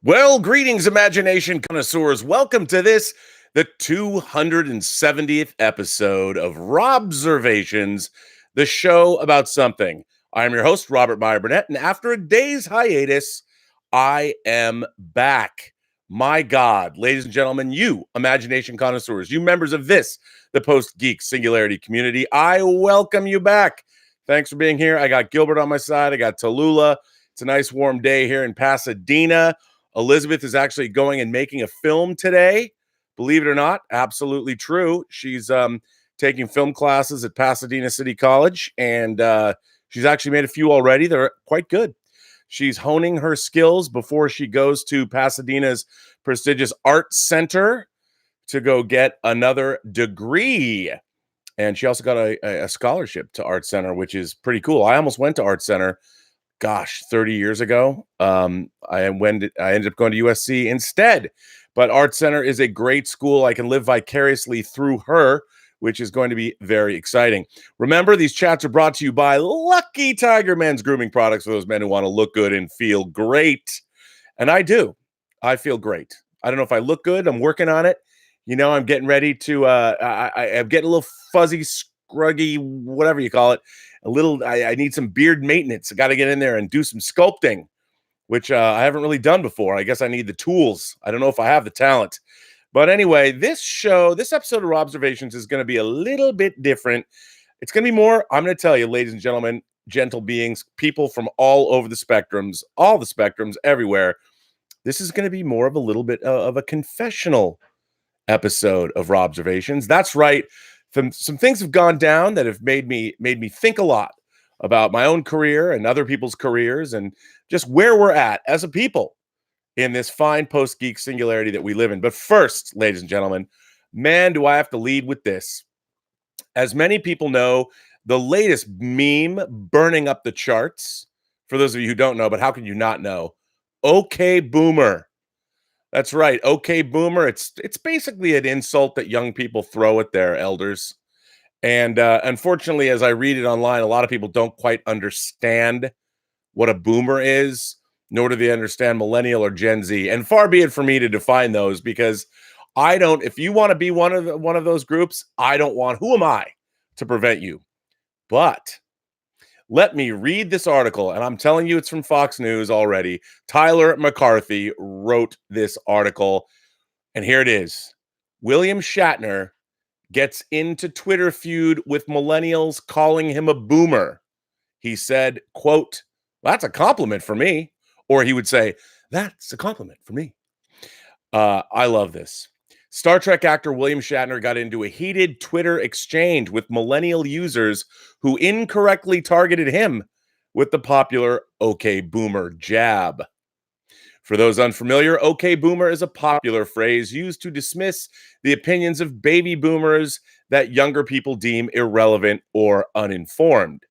Well, greetings, imagination connoisseurs. Welcome to the 270th episode of Robservations, the show about something. I am your host, Meyer, Burnett, and after a day's hiatus, I am back. My God, ladies and gentlemen, you imagination connoisseurs, you members of the Post-Geek Singularity community, I welcome you back. Thanks for being here. I got Gilbert on my side. I got Tallulah. It's a nice warm day here in Pasadena. Elizabeth is actually going and making a film today. Believe it or not, absolutely true. She's taking film classes at Pasadena City College, and she's actually made a few already. They're quite good. She's honing her skills before she goes to Pasadena's prestigious art center to go get another degree. And she also got a scholarship to Art Center, which is pretty cool. I almost went to Art Center 30 years ago. I ended up going to USC instead. But Art Center is a great school. I can live vicariously through her, which is going to be very exciting. Remember, these chats are brought to you by Lucky Tiger Men's Grooming Products for those men who want to look good and feel great. And I do. I feel great. I don't know if I look good. I'm working on it. You know, I'm getting ready to, I'm getting a little fuzzy, scruggy, whatever you call it. I need some beard maintenance. I got to get in there and do some sculpting, which I haven't really done before. I guess I need the tools. I don't know if I have the talent. But anyway, this episode of Robservations is going to be a little bit different. It's going to be more, I'm going to tell you, ladies and gentlemen, gentle beings, people from all over the spectrums, everywhere. This is going to be more of a little bit of a confessional episode of Robservations. That's right. Some things have gone down that have made me think a lot about my own career and other people's careers and just where we're at as a people in this fine post-geek singularity that we live in. But first, ladies and gentlemen, man, do I have to lead with this. As many people know, the latest meme burning up the charts, for those of you who don't know, but how can you not know? Okay, Boomer. That's right. Okay, Boomer. It's basically an insult that young people throw at their elders. And unfortunately, as I read it online, a lot of people don't quite understand what a boomer is, nor do they understand millennial or Gen Z. And far be it for me to define those, because I don't. If you want to be one of those groups, I don't want. Who am I to prevent you? But let me read this article, and I'm telling you, it's from Fox News already. Tyler McCarthy wrote this article, and here it is. William Shatner gets into Twitter feud with millennials calling him a boomer. He said, quote, "That's a compliment for me." Or he would say, "That's a compliment for me." I love this. Star Trek actor William Shatner got into a heated Twitter exchange with millennial users who incorrectly targeted him with the popular "Okay Boomer" jab. For those unfamiliar, "Okay Boomer" is a popular phrase used to dismiss the opinions of baby boomers that younger people deem irrelevant or uninformed.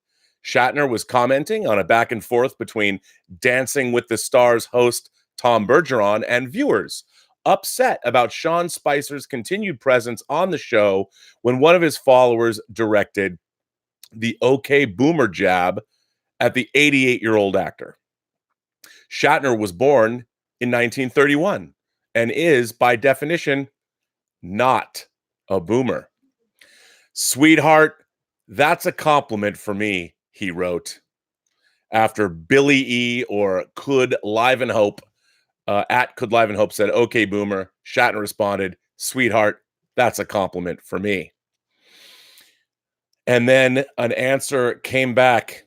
Shatner was commenting on a back and forth between Dancing with the Stars host Tom Bergeron and viewers, upset about Sean Spicer's continued presence on the show when one of his followers directed the "Okay Boomer" jab at the 88-year-old actor. Shatner was born in 1931 and is, by definition, not a boomer. "Sweetheart, that's a compliment for me," he wrote. After Billy E. or Could Livenhope at Could Livenhope said, "Okay, Boomer," Shatner responded, "Sweetheart, that's a compliment for me." And then an answer came back.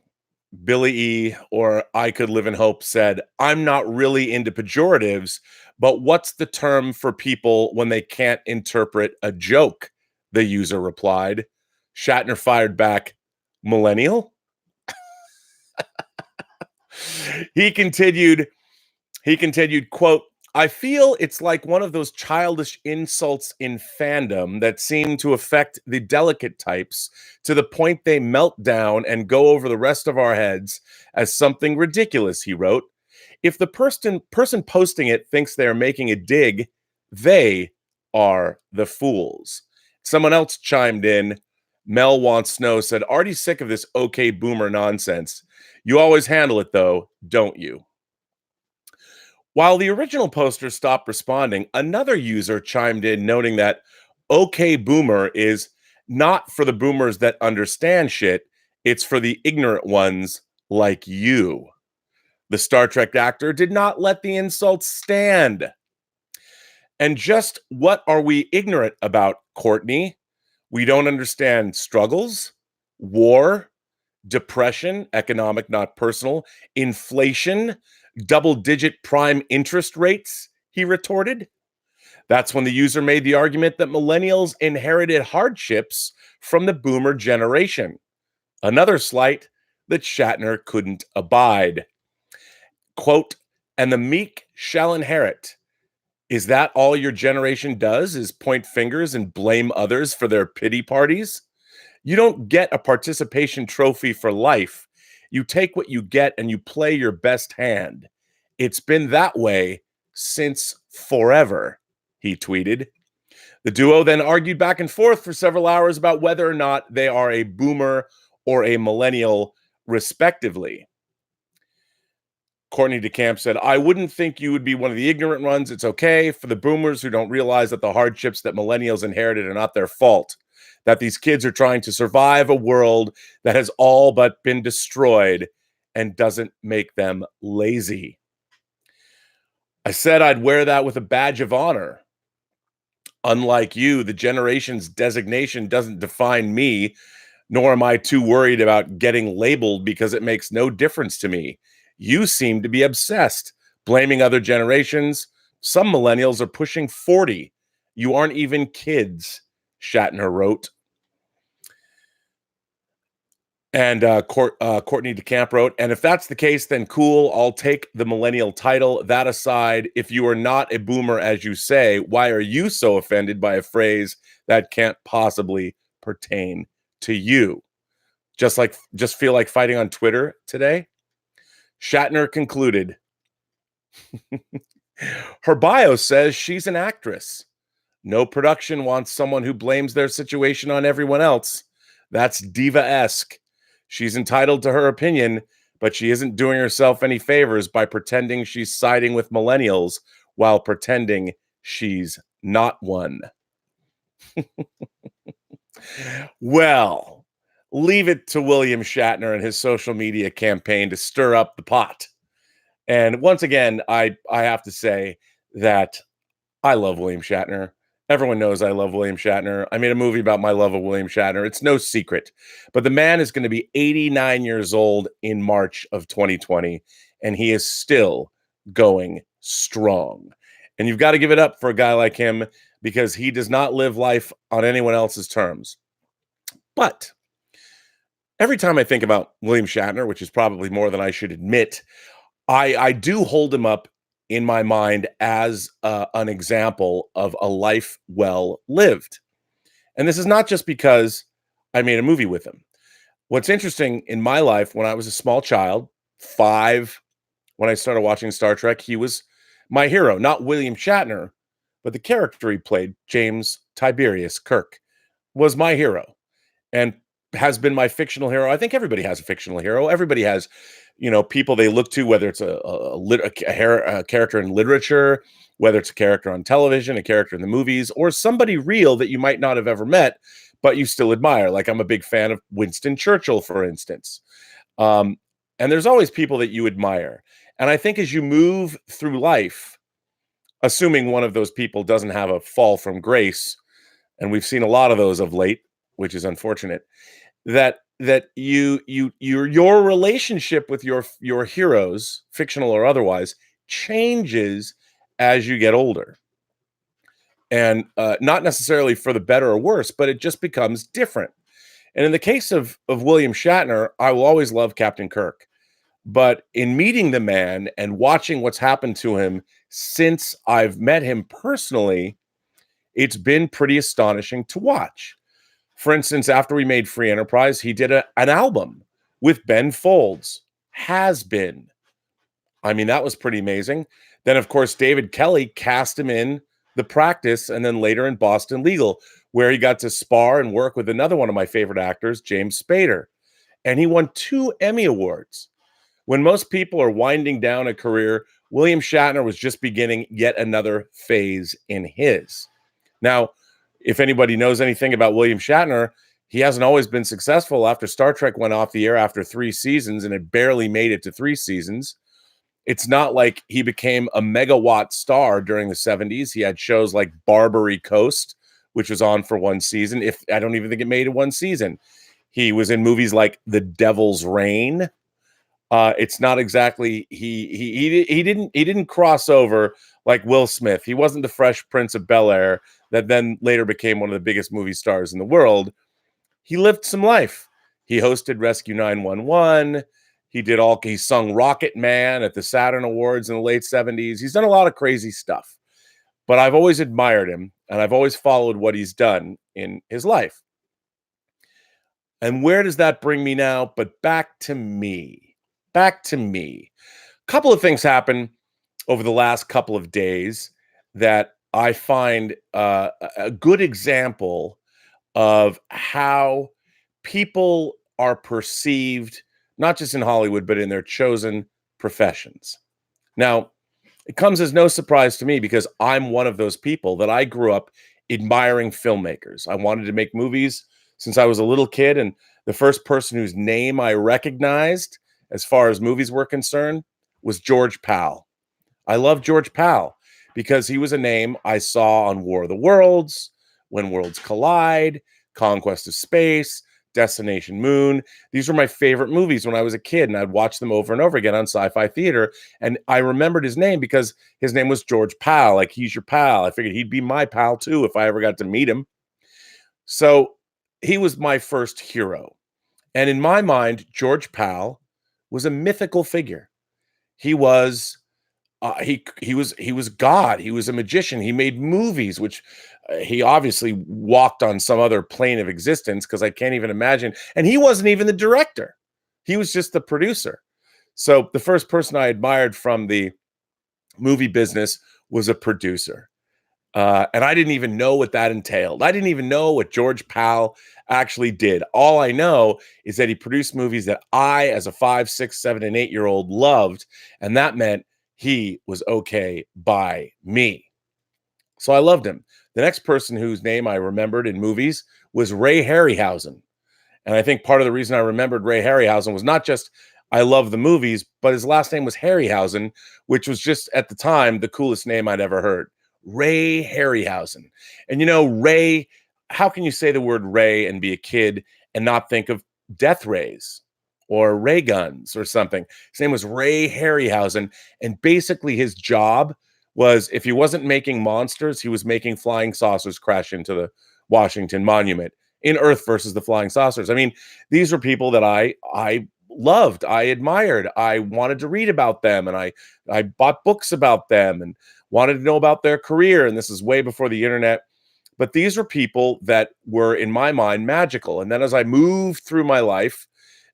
Billy E. or I Could Live in Hope said, "I'm not really into pejoratives, but what's the term for people when they can't interpret a joke?" the user replied. Shatner fired back, "Millennial?" He continued, quote, "I feel it's like one of those childish insults in fandom that seem to affect the delicate types to the point they melt down and go over the rest of our heads as something ridiculous," he wrote. "If the person posting it thinks they're making a dig, they are the fools." Someone else chimed in. Mel Wants Snow said, "Artie's sick of this okay boomer nonsense. You always handle it, though, don't you?" While the original poster stopped responding, another user chimed in noting that OK Boomer is not for the boomers that understand shit, it's for the ignorant ones like you. The Star Trek actor did not let the insults stand. And just what are we ignorant about, Courtney? We don't understand struggles, war, depression, economic, not personal, inflation, double-digit prime interest rates, he retorted. That's when the user made the argument that millennials inherited hardships from the boomer generation. Another slight that Shatner couldn't abide. Quote, and the meek shall inherit. Is that all your generation does, is point fingers and blame others for their pity parties? You don't get a participation trophy for life. You take what you get and you play your best hand. It's been that way since forever, he tweeted. The duo then argued back and forth for several hours about whether or not they are a boomer or a millennial, respectively. Courtney DeCamp said, I wouldn't think you would be one of the ignorant ones. It's okay for the boomers who don't realize that the hardships that millennials inherited are not their fault, that these kids are trying to survive a world that has all but been destroyed and doesn't make them lazy. I said I'd wear that with a badge of honor. Unlike you, the generation's designation doesn't define me, nor am I too worried about getting labeled because it makes no difference to me. You seem to be obsessed, blaming other generations. Some millennials are pushing 40. You aren't even kids, Shatner wrote. And Courtney DeCamp wrote, and if that's the case, then cool, I'll take the millennial title. That aside, if you are not a boomer, as you say, why are you so offended by a phrase that can't possibly pertain to you? Just feel like fighting on Twitter today? Shatner concluded, her bio says she's an actress. No production wants someone who blames their situation on everyone else. That's diva-esque. She's entitled to her opinion, but she isn't doing herself any favors by pretending she's siding with millennials while pretending she's not one. Well, leave it to William Shatner and his social media campaign to stir up the pot. And once again, I have to say that I love William Shatner. Everyone knows I love William Shatner. I made a movie about my love of William Shatner. It's no secret. But the man is going to be 89 years old in March of 2020, and he is still going strong. And you've got to give it up for a guy like him because he does not live life on anyone else's terms. But every time I think about William Shatner, which is probably more than I should admit, I do hold him up in my mind as an example of a life well lived. And this is not just because I made a movie with him. What's interesting in my life, when I was a small child, 5, when I started watching Star Trek, he was my hero, not William Shatner, but the character he played, James Tiberius Kirk, was my hero and has been my fictional hero. I think everybody has a fictional hero. Everybody has, people they look to, whether it's a character in literature, whether it's a character on television, a character in the movies, or somebody real that you might not have ever met, but you still admire. Like I'm a big fan of Winston Churchill, for instance. And there's always people that you admire. And I think as you move through life, assuming one of those people doesn't have a fall from grace, and we've seen a lot of those of late, which is unfortunate, that your relationship with your heroes, fictional or otherwise, changes as you get older. And not necessarily for the better or worse, but it just becomes different. And in the case of William Shatner, I will always love Captain Kirk. But in meeting the man and watching what's happened to him since I've met him personally, it's been pretty astonishing to watch. For instance, after we made Free Enterprise, he did an album with Ben Folds, Has Been. I mean, that was pretty amazing. Then, of course, David Kelly cast him in The Practice and then later in Boston Legal, where he got to spar and work with another one of my favorite actors, James Spader. And he won 2 Emmy Awards. When most people are winding down a career, William Shatner was just beginning yet another phase in his. Now, if anybody knows anything about William Shatner, he hasn't always been successful. After Star Trek went off the air after 3 seasons, and it barely made it to 3 seasons, it's not like he became a megawatt star during the 70s. He had shows like Barbary Coast, which was on for 1 season. If I don't even think it made it 1 season. He was in movies like The Devil's Reign. It's not exactly he didn't cross over like Will Smith. He wasn't the Fresh Prince of Bel-Air that then later became one of the biggest movie stars in the world. He lived some life. He hosted Rescue 911. He sung Rocket Man at the Saturn Awards in the late 70s. He's done a lot of crazy stuff. But I've always admired him, and I've always followed what he's done in his life. And where does that bring me now? But back to me. Back to me. A couple of things happened over the last couple of days that I find a good example of how people are perceived, not just in Hollywood, but in their chosen professions. Now, it comes as no surprise to me because I'm one of those people that I grew up admiring filmmakers. I wanted to make movies since I was a little kid, and the first person whose name I recognized as far as movies were concerned was George Pal. I love George Pal because he was a name I saw on War of the Worlds, When Worlds Collide, Conquest of Space, Destination Moon. These were my favorite movies when I was a kid, and I'd watch them over and over again on Sci-Fi Theater. And I remembered his name because his name was George Pal, like he's your pal. I figured he'd be my pal too if I ever got to meet him. So he was my first hero. And in my mind, George Pal was a mythical figure. He was he was God. He was a magician. He made movies, which he obviously walked on some other plane of existence because I can't even imagine. And he wasn't even the director. He was just the producer. So the first person I admired from the movie business was a producer. And I didn't even know what that entailed. I didn't even know what George Pal actually did. All I know is that he produced movies that I, as a 5, 6, 7, and 8-year-old, loved. And that meant he was okay by me. So I loved him. The next person whose name I remembered in movies was Ray Harryhausen. And I think part of the reason I remembered Ray Harryhausen was not just I love the movies, but his last name was Harryhausen, which was just at the time the coolest name I'd ever heard. Ray Harryhausen. And you know, Ray, how can you say the word Ray and be a kid and not think of death rays or ray guns or something? His name was Ray Harryhausen. And basically his job was, if he wasn't making monsters, he was making flying saucers crash into the Washington Monument in Earth versus the Flying Saucers. I mean, these were people that I loved, I admired, I wanted to read about them, and I bought books about them and wanted to know about their career. And this is way before the internet. But these were people that were, in my mind, magical. And then as I moved through my life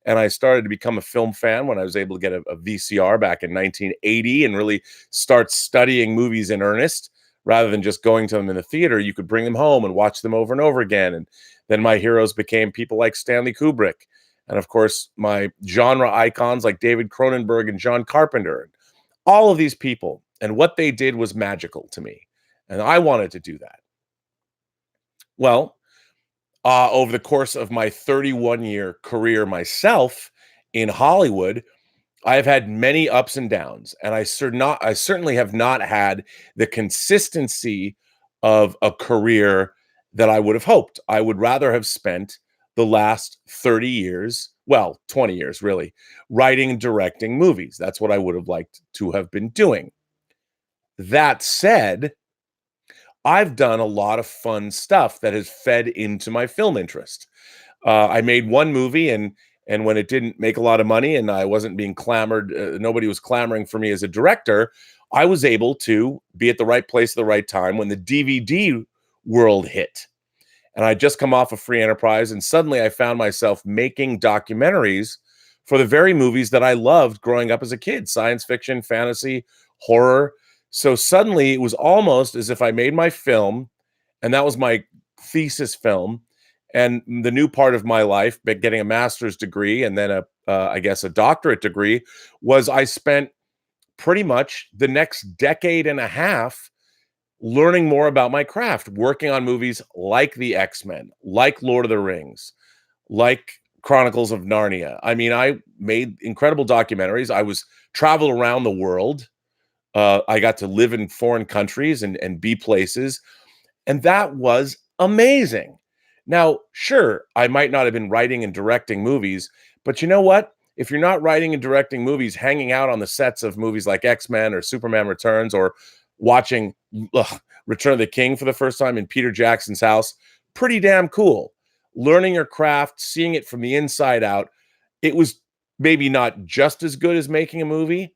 and I started to become a film fan when I was able to get a VCR back in 1980 and really start studying movies in earnest, rather than just going to them in the theater, you could bring them home and watch them over and over again. And then my heroes became people like Stanley Kubrick. And of course, my genre icons like David Cronenberg and John Carpenter. All of these people. And what they did was magical to me. And I wanted to do that. Well, over the course of my 31-year career myself in Hollywood, I've had many ups and downs. And I certainly have not had the consistency of a career that I would have hoped. I would rather have spent the last 30 years, well, 20 years really, writing and directing movies. That's what I would have liked to have been doing. That said, I've done a lot of fun stuff that has fed into my film interest. I made one movie, and when it didn't make a lot of money and I wasn't being clamored, nobody was clamoring for me as a director, I was able to be at the right place at the right time when the DVD world hit. And I just come off a free enterprise, and suddenly I found myself making documentaries for the very movies that I loved growing up as a kid: science fiction, fantasy, horror. So suddenly it was almost as if I made my film, and that was my thesis film, And the new part of my life, getting a master's degree and then I guess a doctorate degree, was I spent pretty much the next decade and a half learning more about my craft, working on movies like The X-Men, like Lord of the Rings, like Chronicles of Narnia. I mean, I made incredible documentaries. I was traveled around the world. I got to live in foreign countries and be places, and that was amazing. Now, sure, I might not have been writing and directing movies, but you know what? If you're not writing and directing movies, hanging out on the sets of movies like X-Men or Superman Returns, or watching Return of the King for the first time in Peter Jackson's house, pretty damn cool. Learning your craft, seeing it from the inside out. It was maybe not just as good as making a movie,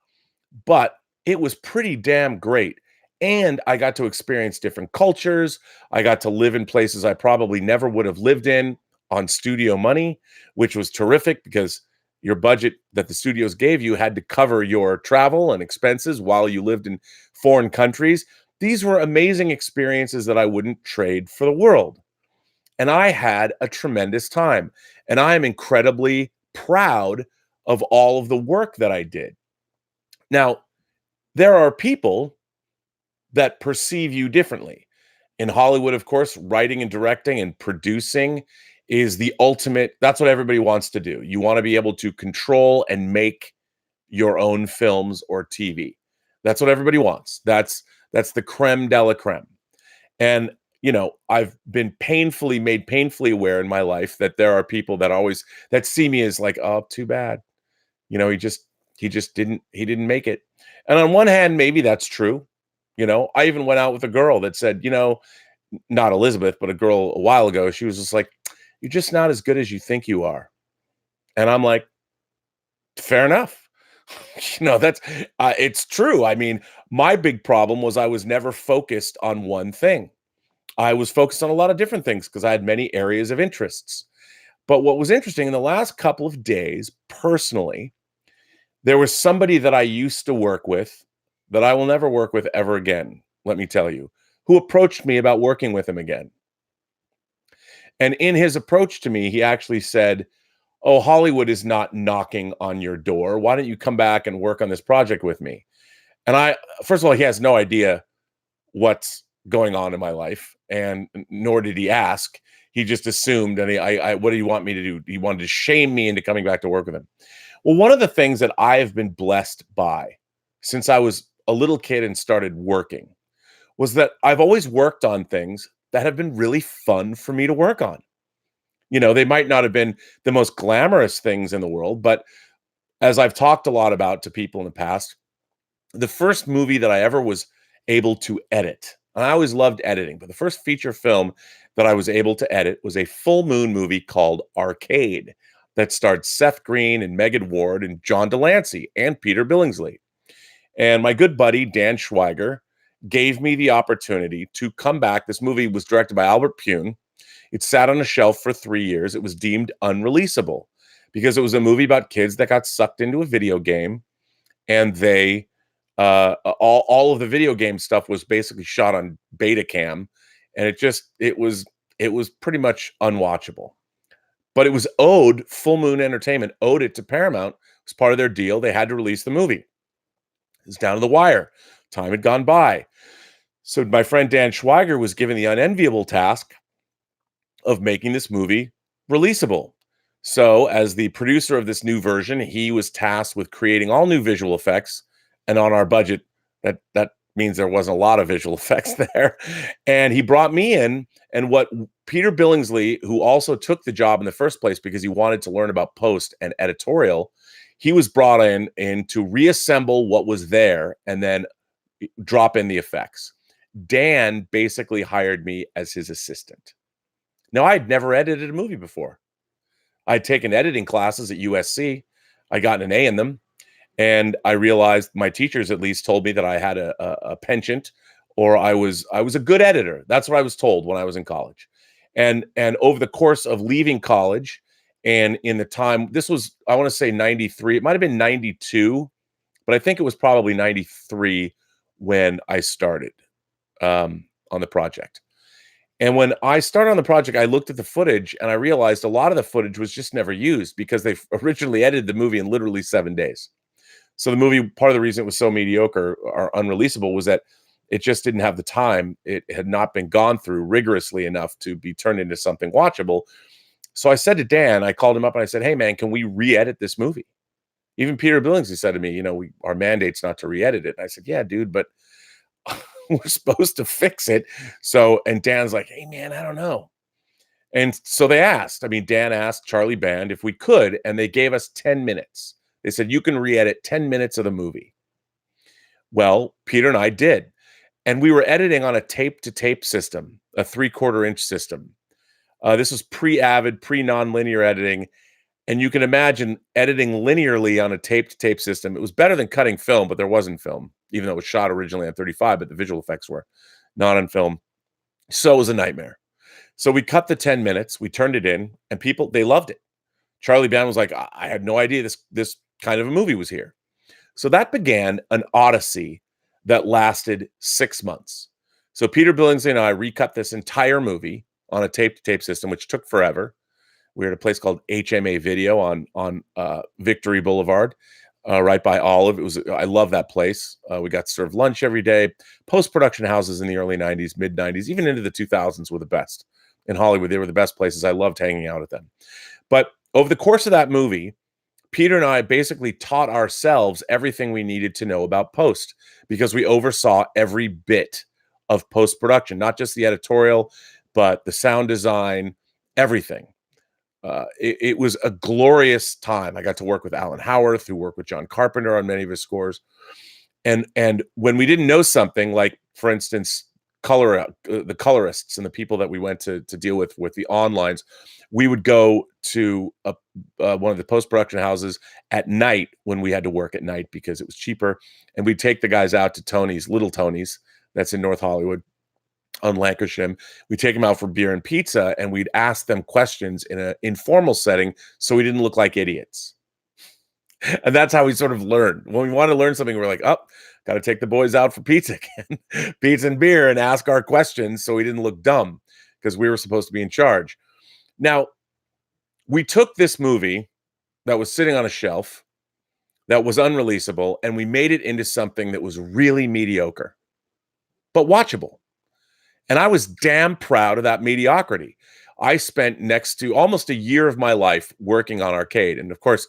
but it was pretty damn great. And I got to experience different cultures. I got to live in places I probably never would have lived in on studio money, which was terrific because your budget that the studios gave you had to cover your travel and expenses while you lived in foreign countries. These were amazing experiences that I wouldn't trade for the world. And I had a tremendous time. And I am incredibly proud of all of the work that I did. Now, there are people that perceive you differently. In Hollywood, of course, writing and directing and producing is the ultimate. That's what everybody wants to do. You want to be able to control and make your own films or TV. That's what everybody wants. That's the creme de la creme. And I've been made painfully aware in my life that there are people that see me as like, oh, too bad. He just didn't make it. And on one hand, maybe that's true. I even went out with a girl that said, not Elizabeth, but a girl a while ago, she was just like, you're just not as good as you think you are. And I'm like, fair enough. That's it's true. I mean, my big problem was I was never focused on one thing. I was focused on a lot of different things because I had many areas of interests. But what was interesting in the last couple of days, personally, there was somebody that I used to work with that I will never work with ever again, let me tell you, who approached me about working with him again. And in his approach to me, he actually said, oh, Hollywood is not knocking on your door. Why don't you come back and work on this project with me? And first of all, he has no idea what's going on in my life, and nor did he ask. He just assumed, and what did he want me to do? He wanted to shame me into coming back to work with him. Well, one of the things that I have been blessed by since I was a little kid and started working was that I've always worked on things that have been really fun for me to work on. They might not have been the most glamorous things in the world, but as I've talked a lot about to people in the past, the first movie that I ever was able to edit, and I always loved editing, but the first feature film that I was able to edit was a full moon movie called Arcade that starred Seth Green and Megan Ward and John Delancey and Peter Billingsley. And my good buddy, Dan Schweiger, gave me the opportunity to come back. This movie was directed by Albert Pune. It sat on a shelf for 3 years. It was deemed unreleasable because it was a movie about kids that got sucked into a video game, and they all of the video game stuff was basically shot on Betacam, and it was pretty much unwatchable. But it was owed, Full Moon Entertainment owed it to Paramount. It was part of their deal. They had to release the movie. It was down to the wire. Time had gone by. So my friend Dan Schweiger was given the unenviable task of making this movie releasable. So as the producer of this new version, he was tasked with creating all new visual effects. And on our budget, that means there wasn't a lot of visual effects there. And he brought me in, and what Peter Billingsley, who also took the job in the first place because he wanted to learn about post and editorial, he was brought in to reassemble what was there and then drop in the effects. Dan basically hired me as his assistant. Now, I'd never edited a movie before. I'd taken editing classes at USC. I got an A in them. And I realized, my teachers at least told me, that I had a penchant, or I was a good editor. That's what I was told when I was in college. And over the course of leaving college, and in the time, this was, I want to say 93, it might have been 92, but I think it was probably 93 when I started on the project. And when I started on the project, I looked at the footage and I realized a lot of the footage was just never used because they originally edited the movie in literally 7 days. So the movie, part of the reason it was so mediocre or unreleasable was that it just didn't have the time. It had not been gone through rigorously enough to be turned into something watchable. So I said to Dan, I called him up and I said, hey, man, can we re-edit this movie? Even Peter Billingsley said to me, our mandate's not to re-edit it. And I said, yeah, dude, but we're supposed to fix it. So, and Dan's like, hey, man, I don't know. And so they asked, Dan asked Charlie Band if we could, and they gave us 10 minutes. They said, you can re-edit 10 minutes of the movie. Well, Peter and I did. And we were editing on a tape-to-tape system, a 3/4-inch system. This was pre-Avid, pre-nonlinear editing. And you can imagine editing linearly on a tape-to-tape system. It was better than cutting film, but there wasn't film, even though it was shot originally on 35, but the visual effects were not on film. So it was a nightmare. So we cut the 10 minutes, we turned it in, and people, they loved it. Charlie Band was like, I had no idea this kind of a movie was here. So that began an odyssey that lasted 6 months. So Peter Billingsley and I recut this entire movie on a tape-to-tape system, which took forever. We were at a place called HMA Video on Victory Boulevard, right by Olive. I love that place. We got served lunch every day. Post-production houses in the early 90s, mid-90s, even into the 2000s were the best. In Hollywood, they were the best places. I loved hanging out at them. But over the course of that movie, Peter and I basically taught ourselves everything we needed to know about post because we oversaw every bit of post-production, not just the editorial, but the sound design, everything. It was a glorious time. I got to work with Alan Howarth, who worked with John Carpenter on many of his scores. And when we didn't know something, like, for instance, the colorists and the people that we went to deal with the onlines, we would go to one of the post-production houses at night when we had to work at night because it was cheaper. And we'd take the guys out to Tony's, Little Tony's, that's in North Hollywood on Lancashire. We take them out for beer and pizza, and we'd ask them questions in an informal setting so we didn't look like idiots. And that's how we sort of learned. When we want to learn something, we're like, oh, got to take the boys out for pizza again, pizza and beer, and ask our questions so we didn't look dumb because we were supposed to be in charge. Now, we took this movie that was sitting on a shelf that was unreleasable, and we made it into something that was really mediocre, but watchable. And I was damn proud of that mediocrity. I spent next to almost a year of my life working on Arcade. And of course,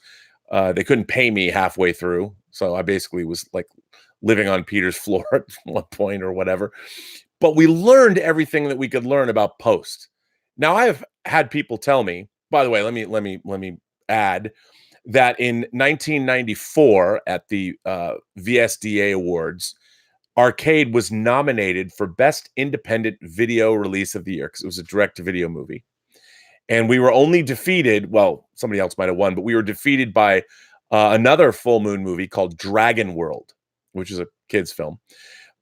they couldn't pay me halfway through. So I basically was like living on Peter's floor at one point or whatever. But we learned everything that we could learn about post. Now, I have had people tell me, by the way, let me add that in 1994 at the VSDA Awards, Arcade was nominated for Best Independent Video Release of the Year because it was a direct-to-video movie. And we were only defeated, well, somebody else might have won, but we were defeated by another full moon movie called Dragon World, which is a kid's film.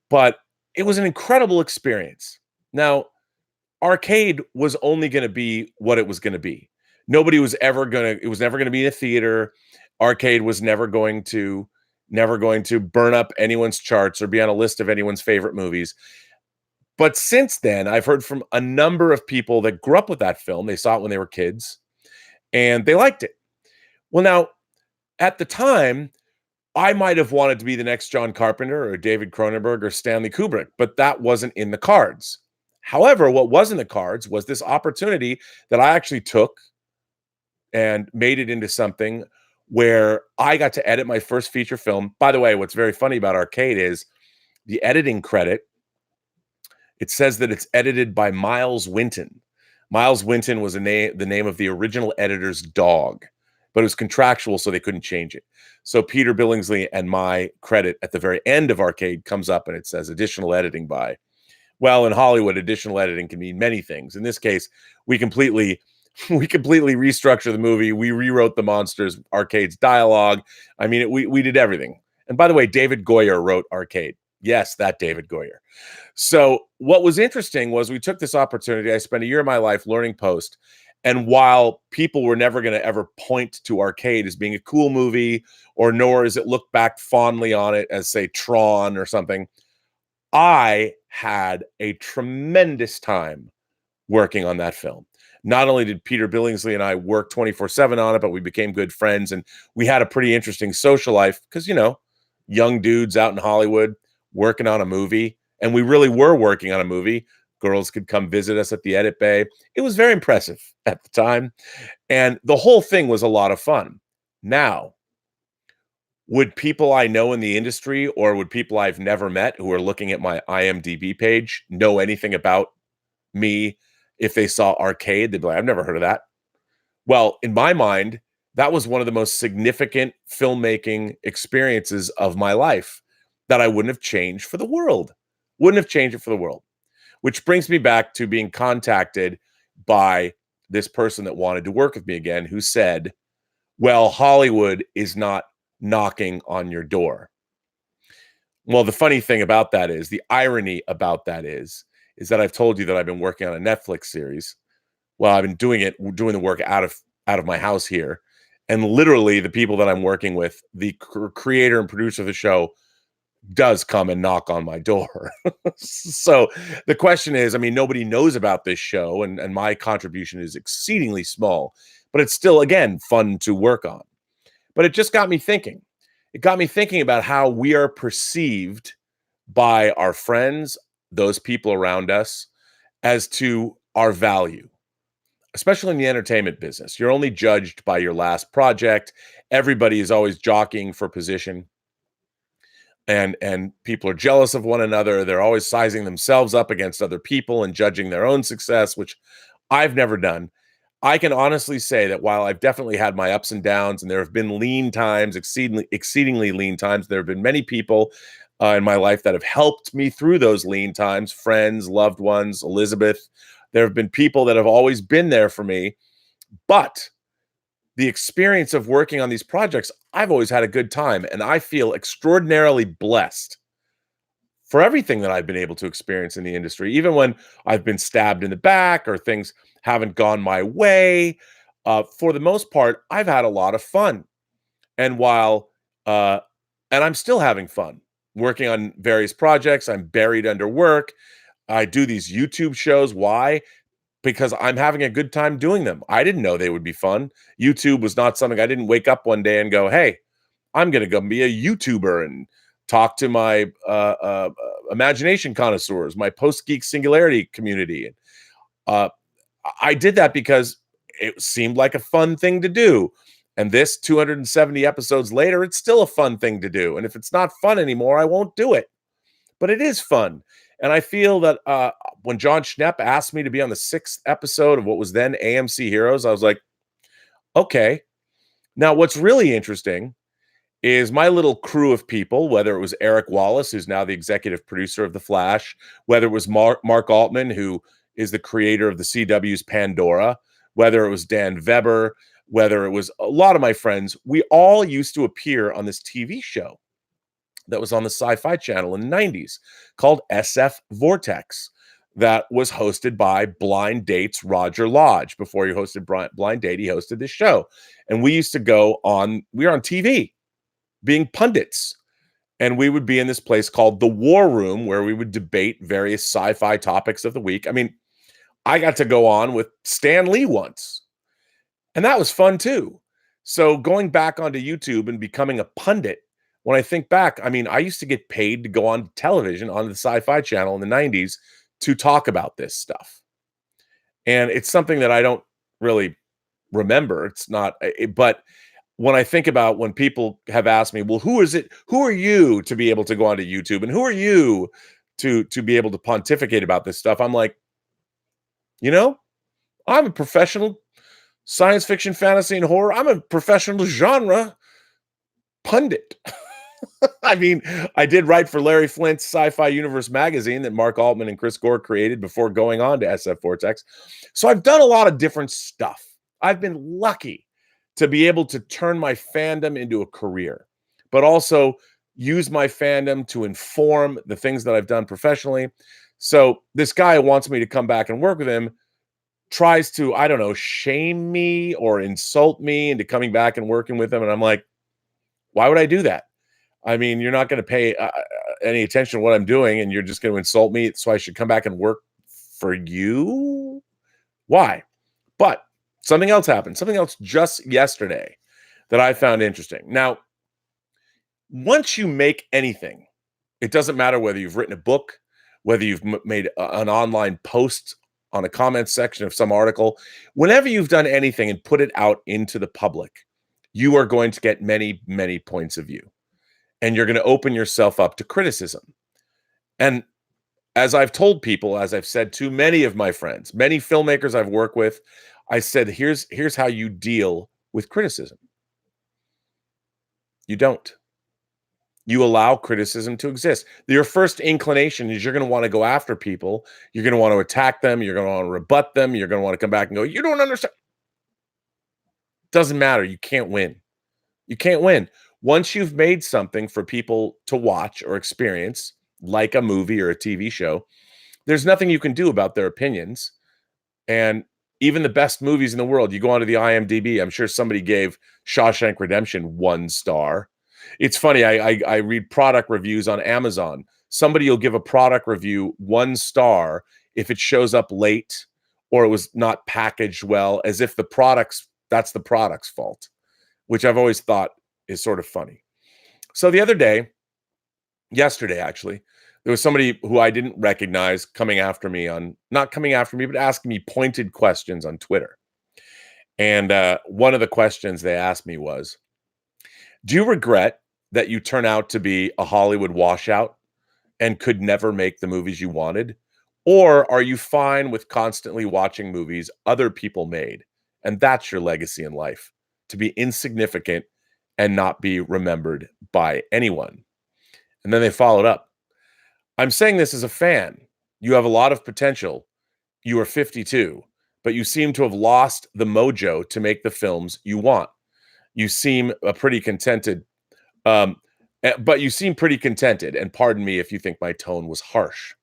But it was an incredible experience. Now, Arcade was only going to be what it was going to be. It was never going to be in a theater. Arcade was never going to burn up anyone's charts or be on a list of anyone's favorite movies. But since then, I've heard from a number of people that grew up with that film. They saw it when they were kids, and they liked it. Well, now, at the time, I might have wanted to be the next John Carpenter or David Cronenberg or Stanley Kubrick, but that wasn't in the cards. However, what was in the cards was this opportunity that I actually took and made it into something where I got to edit my first feature film. By the way, what's very funny about Arcade is the editing credit. It says that it's edited by Miles Winton. Miles Winton was the name of the original editor's dog, but it was contractual, so they couldn't change it. So Peter Billingsley and my credit at the very end of Arcade comes up, and it says additional editing by. Well, in Hollywood, additional editing can mean many things. In this case, we completely restructured the movie. We rewrote the monsters, Arcade's dialogue. I mean, we did everything. And by the way, David Goyer wrote Arcade. Yes, that David Goyer. So what was interesting was we took this opportunity. I spent a year of my life learning post. And while people were never going to ever point to Arcade as being a cool movie, or nor is it look back fondly on it as, say, Tron or something, I had a tremendous time working on that film. Not only did Peter Billingsley and I work 24/7 on it, but we became good friends, and we had a pretty interesting social life because, young dudes out in Hollywood working on a movie, and we really were working on a movie. Girls could come visit us at the edit bay. It was very impressive at the time, and the whole thing was a lot of fun. Now, would people I know in the industry or would people I've never met who are looking at my IMDb page know anything about me? If they saw Arcade, they'd be like, I've never heard of that. Well, in my mind, that was one of the most significant filmmaking experiences of my life that I wouldn't have changed for the world. Wouldn't have changed it for the world. Which brings me back to being contacted by this person that wanted to work with me again, who said, well, Hollywood is not knocking on your door. Well, the funny thing about that is, the irony about that is that I've told you that I've been working on a Netflix series. Well, I've been doing the work out of my house here. And literally the people that I'm working with, the creator and producer of the show, does come and knock on my door. So the question is, nobody knows about this show, and my contribution is exceedingly small, but it's still, again, fun to work on. But it just got me thinking. It got me thinking about how we are perceived by our friends, those people around us, as to our value, especially in the entertainment business. You're only judged by your last project. Everybody is always jockeying for position, and people are jealous of one another. They're always sizing themselves up against other people and judging their own success, which I've never done. I can honestly say that while I've definitely had my ups and downs, and there have been lean times, exceedingly lean times, there have been many people in my life that have helped me through those lean times, friends, loved ones, Elizabeth. There have been people that have always been there for me. But the experience of working on these projects, I've always had a good time, and I feel extraordinarily blessed for everything that I've been able to experience in the industry, even when I've been stabbed in the back or things haven't gone my way. For the most part, I've had a lot of fun. And and I'm still having fun working on various projects. I'm buried under work. I do these YouTube shows. Why? Because I'm having a good time doing them. I didn't know they would be fun. YouTube was not something I didn't wake up one day and go, hey, I'm going to go be a YouTuber and talk to my imagination connoisseurs, my Post-Geek Singularity community. I did that because it seemed like a fun thing to do. And this 270 episodes later, it's still a fun thing to do. And if it's not fun anymore, I won't do it. But it is fun. And I feel that when John Schnepp asked me to be on the 6th episode of what was then AMC Heroes, I was like, okay. Now, what's really interesting is my little crew of people, whether it was Eric Wallace, who's now the executive producer of The Flash, whether it was Mark Altman, who is the creator of the CW's Pandora, whether it was Dan Weber, whether it was a lot of my friends, we all used to appear on this TV show that was on the Sci-Fi Channel in the 90s called SF Vortex, that was hosted by Blind Date's Roger Lodge. Before he hosted Blind Date, he hosted this show. And we used to we were on TV being pundits. And we would be in this place called the War Room, where we would debate various sci-fi topics of the week. I got to go on with Stan Lee once, and that was fun too. So going back onto YouTube and becoming a pundit, when I think back, I used to get paid to go on television on the Sci-Fi Channel in the 90s to talk about this stuff. And it's something that I don't really remember. It's not, but when I think about when people have asked me, well, who are you to be able to go onto YouTube? And who are you to be able to pontificate about this stuff? I'm like, I'm a professional science fiction, fantasy, and horror. I'm a professional genre pundit. I did write for Larry Flint's Sci-Fi Universe magazine that Mark Altman and Chris Gore created before going on to SF Vortex. So I've done a lot of different stuff. I've been lucky to be able to turn my fandom into a career, but also use my fandom to inform the things that I've done professionally. So this guy who wants me to come back and work with him tries to, I don't know, shame me or insult me into coming back and working with him. And I'm like, why would I do that? You're not going to pay any attention to what I'm doing, and you're just going to insult me. So I should come back and work for you? Why? But something else happened. Something else just yesterday that I found interesting. Now, once you make anything, it doesn't matter whether you've written a book, whether you've made an online post on a comment section of some article, whenever you've done anything and put it out into the public, you are going to get many, many points of view. And you're going to open yourself up to criticism. And as I've told people, as I've said to many of my friends, many filmmakers I've worked with, I said, here's how you deal with criticism. You don't. You allow criticism to exist. Your first inclination is you're going to want to go after people. You're going to want to attack them. You're going to want to rebut them. You're going to want to come back and go, you don't understand. Doesn't matter. You can't win. You can't win. Once you've made something for people to watch or experience, like a movie or a TV show, there's nothing you can do about their opinions. And even the best movies in the world, you go onto the IMDb, I'm sure somebody gave Shawshank Redemption 1 star. It's funny, I read product reviews on Amazon. Somebody will give a product review 1 star if it shows up late or it was not packaged well, as if that's the product's fault, which I've always thought is sort of funny. So the other day, yesterday actually, there was somebody who I didn't recognize not coming after me, but asking me pointed questions on Twitter. And one of the questions they asked me was, do you regret that you turn out to be a Hollywood washout and could never make the movies you wanted? Or are you fine with constantly watching movies other people made? And that's your legacy in life, to be insignificant and not be remembered by anyone. And then they followed up. I'm saying this as a fan. You have a lot of potential. You are 52, but you seem to have lost the mojo to make the films you want. You seem pretty contented, but you seem pretty contented. And pardon me if you think my tone was harsh.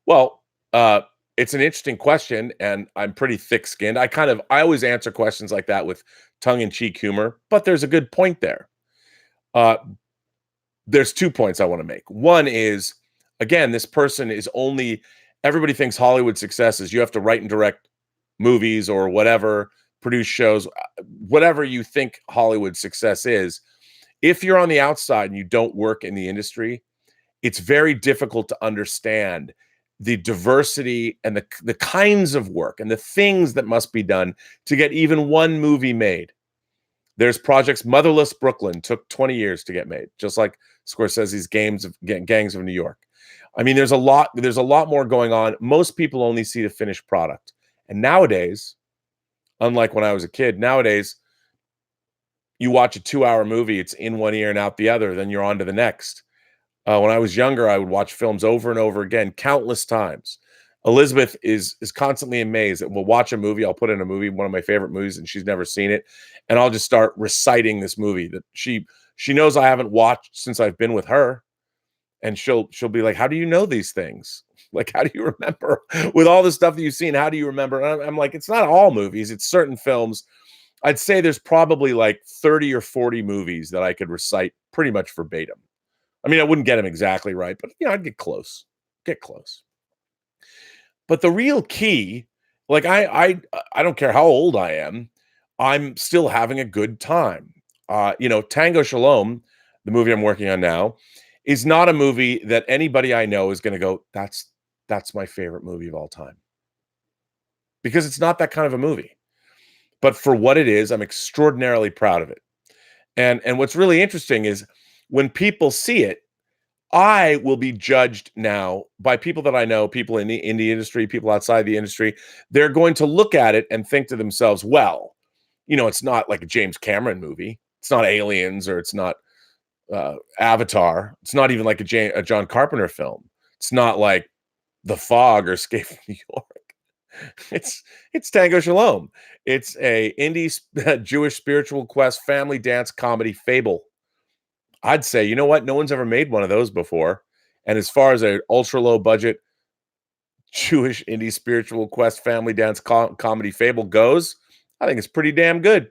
Well, it's an interesting question, and I'm pretty thick-skinned. I always answer questions like that with tongue-in-cheek humor, but there's a good point there. There's 2 points I want to make. One is, again, this person is everybody thinks Hollywood success is you have to write and direct movies or whatever, produce shows, whatever you think Hollywood success is. If you're on the outside and you don't work in the industry, it's very difficult to understand the diversity and the kinds of work and the things that must be done to get even one movie made. There's projects. Motherless Brooklyn took 20 years to get made, just like Scorsese's Gangs of New York. I mean, there's a lot more going on. Most people only see the finished product. And nowadays, unlike when I was a kid, nowadays, you watch a 2-hour movie, it's in one ear and out the other, then you're on to the next. When I was younger, I would watch films over and over again, countless times. Elizabeth is constantly amazed that we'll watch a movie. I'll put in a movie, one of my favorite movies, and she's never seen it. And I'll just start reciting this movie that she knows I haven't watched since I've been with her. And she'll be like, how do you know these things? Like, how do you remember with all the stuff that you've seen? How do you remember? And I'm like, it's not all movies. It's certain films. I'd say there's probably like 30 or 40 movies that I could recite pretty much verbatim. I mean, I wouldn't get them exactly right, but I'd get close. But the real key, like I don't care how old I am, I'm still having a good time. Tango Shalom, the movie I'm working on now, is not a movie that anybody I know is going to go, that's my favorite movie of all time. Because it's not that kind of a movie. But for what it is, I'm extraordinarily proud of it. And what's really interesting is when people see it, I will be judged now by people that I know, people in the industry, people outside the industry. They're going to look at it and think to themselves, well, it's not like a James Cameron movie. It's not Aliens, or it's not Avatar. It's not even like a John Carpenter film. It's not like The Fog or Escape from New York. It's Tango Shalom. It's a indie Jewish spiritual quest family dance comedy fable. I'd say, you know what? No one's ever made one of those before. And as far as an ultra low budget Jewish indie spiritual quest family dance comedy fable goes, I think it's pretty damn good.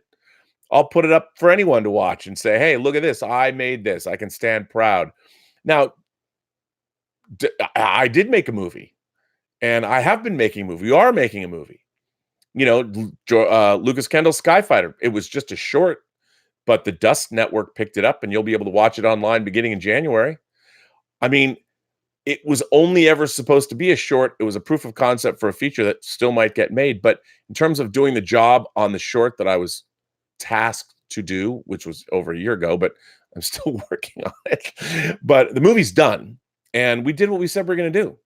I'll put it up for anyone to watch and say, hey, look at this. I made this. I can stand proud. Now, I did make a movie. And I have been making a movie. We are making a movie. You know, Lucas Kendall's Skyfighter. It was just a short, but the Dust Network picked it up, and you'll be able to watch it online beginning in January. I mean, it was only ever supposed to be a short. It was a proof of concept for a feature that still might get made. But in terms of doing the job on the short that I was tasked to do, which was over a year ago, but I'm still working on it. But the movie's done, and we did what we said we are going to do.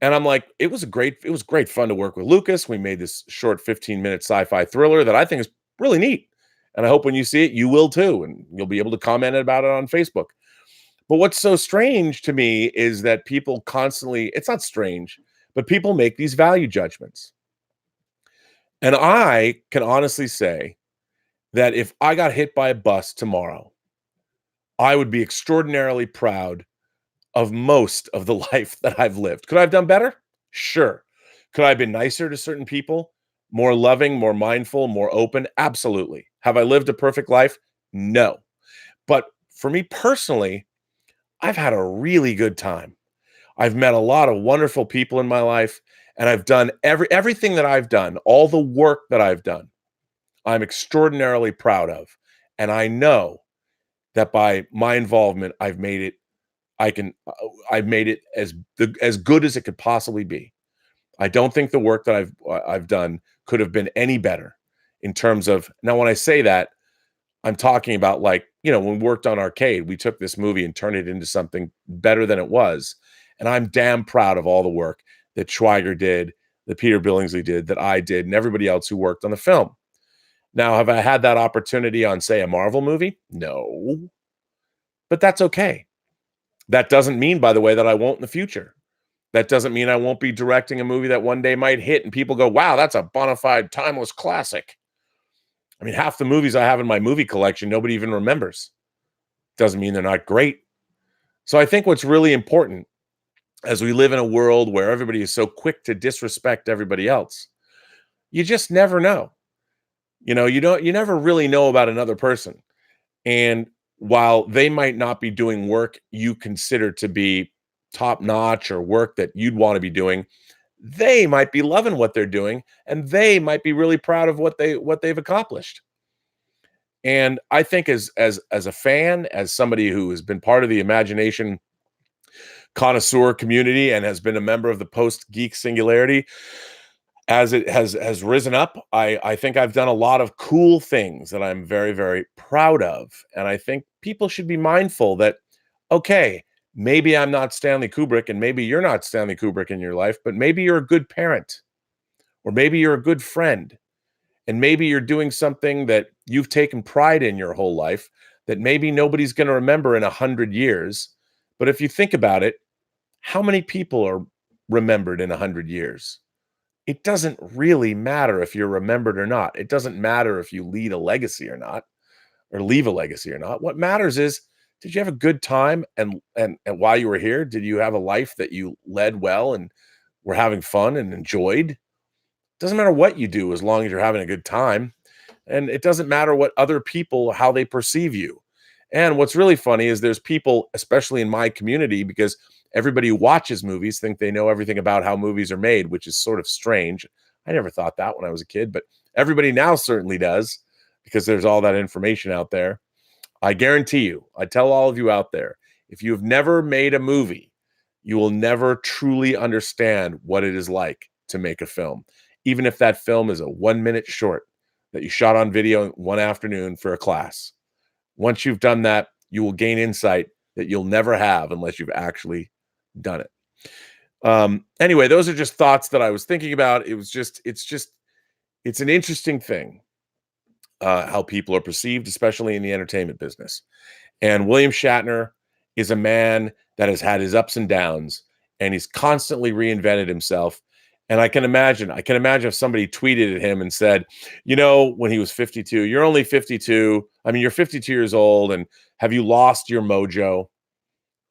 And I'm like, it was great fun to work with Lucas. We made this short 15-minute sci-fi thriller that I think is really neat. And I hope when you see it, you will too, and you'll be able to comment about it on Facebook. But what's so strange to me is that people constantly, it's not strange, but people make these value judgments. And I can honestly say that if I got hit by a bus tomorrow, I would be extraordinarily proud of most of the life that I've lived. Could I have done better? Sure. Could I have been nicer to certain people? More loving, more mindful, more open? Absolutely. Have I lived a perfect life? No. But for me personally, I've had a really good time. I've met a lot of wonderful people in my life, and I've done everything that I've done, all the work that I've done, I'm extraordinarily proud of. And I know that by my involvement, I've made it as good as it could possibly be. I don't think the work that I've done could have been any better in terms of, now when I say that, I'm talking about, like, you know, when we worked on Arcade, we took this movie and turned it into something better than it was. And I'm damn proud of all the work that Schweiger did, that Peter Billingsley did, that I did, and everybody else who worked on the film. Now, have I had that opportunity on, say, a Marvel movie? No. But that's okay. That doesn't mean, by the way, that I won't in the future. That doesn't mean I won't be directing a movie that one day might hit and people go, wow, that's a bona fide, timeless classic. I mean, half the movies I have in my movie collection, nobody even remembers. Doesn't mean they're not great. So I think what's really important, as we live in a world where everybody is so quick to disrespect everybody else, you just never know. You know, you never really know about another person. And while they might not be doing work you consider to be top notch or work that you'd want to be doing, they might be loving what they're doing, and they might be really proud of what they've accomplished. And I think as a fan, as somebody who has been part of the imagination connoisseur community and has been a member of the Post-Geek Singularity, as it has risen up, I think I've done a lot of cool things that I'm very, very proud of. And I think people should be mindful that, okay, maybe I'm not Stanley Kubrick, and maybe you're not Stanley Kubrick in your life, but maybe you're a good parent, or maybe you're a good friend, and maybe you're doing something that you've taken pride in your whole life that maybe nobody's going to remember in 100 years. But if you think about it, how many people are remembered in 100 years? It doesn't really matter if you're remembered or not. It doesn't matter if you lead a legacy or not, or leave a legacy or not. What matters is, did you have a good time? And while you were here, did you have a life that you led well and were having fun and enjoyed? Doesn't matter what you do as long as you're having a good time. And it doesn't matter what other people, how they perceive you. And what's really funny is there's people, especially in my community, because everybody who watches movies think they know everything about how movies are made, which is sort of strange. I never thought that when I was a kid, but everybody now certainly does, because there's all that information out there. I guarantee you, I tell all of you out there, if you've never made a movie, you will never truly understand what it is like to make a film. Even if that film is a 1-minute short that you shot on video one afternoon for a class. Once you've done that, you will gain insight that you'll never have unless you've actually done it. Anyway, those are just thoughts that I was thinking about. It's an interesting thing, how people are perceived, especially in the entertainment business. And William Shatner is a man that has had his ups and downs, and he's constantly reinvented himself. And I can imagine if somebody tweeted at him and said, you know, when he was 52, you're only 52. I mean, you're 52 years old, and have you lost your mojo?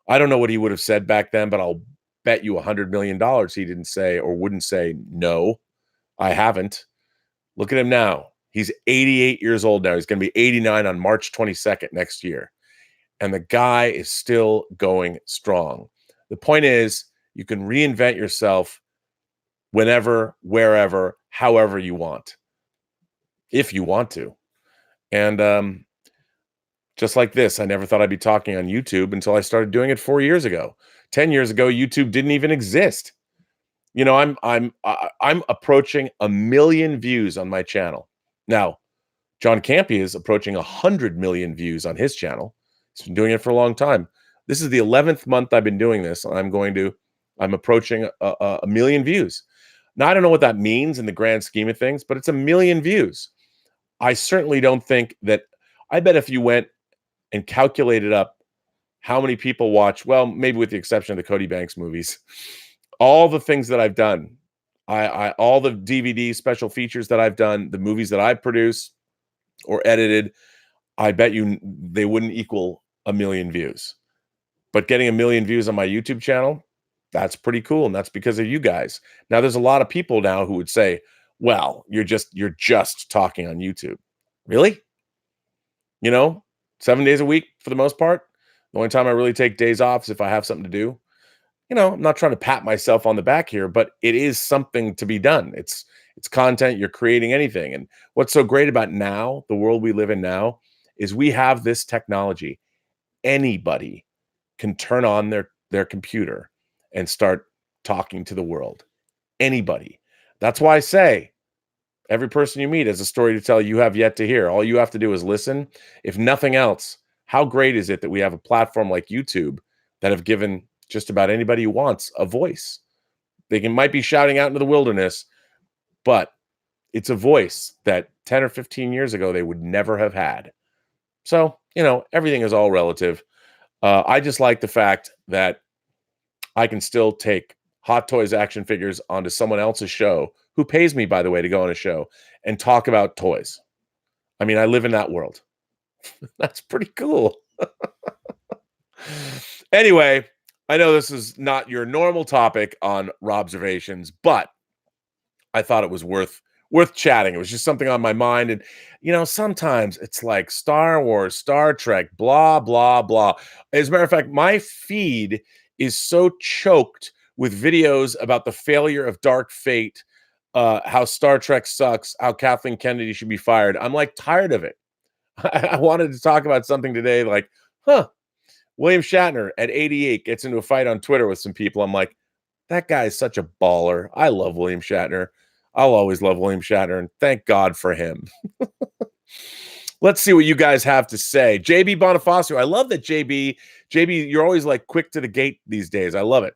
I don't know what he would have said back then, but I'll bet you $100 million he didn't say, or wouldn't say, no, I haven't. Look at him now. He's 88 years old now. He's going to be 89 on March 22nd next year. And the guy is still going strong. The point is, you can reinvent yourself whenever, wherever, however you want, if you want to. And just like this, I never thought I'd be talking on YouTube until I started doing it 4 years ago. 10 years ago, YouTube didn't even exist. You know, I'm approaching 1 million views on my channel. Now, John Campea is approaching 100 million views on his channel. He's been doing it for a long time. This is the 11th month I've been doing this. I'm approaching a million views. Now, I don't know what that means in the grand scheme of things, but it's 1 million views. I certainly don't think that, I bet if you went and calculated up how many people watch, well, maybe with the exception of the Cody Banks movies, all the things that I've done, all the DVD special features that I've done, the movies that I've produced or edited, I bet you they wouldn't equal 1 million views. But getting 1 million views on my YouTube channel, that's pretty cool. And that's because of you guys. Now, there's a lot of people now who would say, well, you're just talking on YouTube. Really? You know, 7 days a week for the most part. The only time I really take days off is if I have something to do. You know, I'm not trying to pat myself on the back here, but it is something to be done. It's content. You're creating anything. And what's so great about now, the world we live in now, is we have this technology. Anybody can turn on their computer and start talking to the world. Anybody. That's why I say every person you meet has a story to tell you have yet to hear. All you have to do is listen. If nothing else, how great is it that we have a platform like YouTube that have given just about anybody who wants a voice? Might be shouting out into the wilderness, but it's a voice that 10 or 15 years ago they would never have had. So, you know, everything is all relative. I just like the fact that I can still take Hot Toys action figures onto someone else's show, who pays me, by the way, to go on a show and talk about toys. I mean, I live in that world. That's pretty cool. Anyway, I know this is not your normal topic on Robservations, but I thought it was worth chatting. It was just something on my mind. And, you know, sometimes it's like Star Wars, Star Trek, blah, blah, blah. As a matter of fact, my feed is so choked with videos about the failure of Dark Fate, how Star Trek sucks, how Kathleen Kennedy should be fired. I'm like tired of it. I wanted to talk about something today like, William Shatner at 88 gets into a fight on Twitter with some people. I'm like, that guy is such a baller. I love William Shatner. I'll always love William Shatner, and thank God for him. Let's see what you guys have to say. JB Bonifacio. I love that JB, you're always like quick to the gate these days. I love it.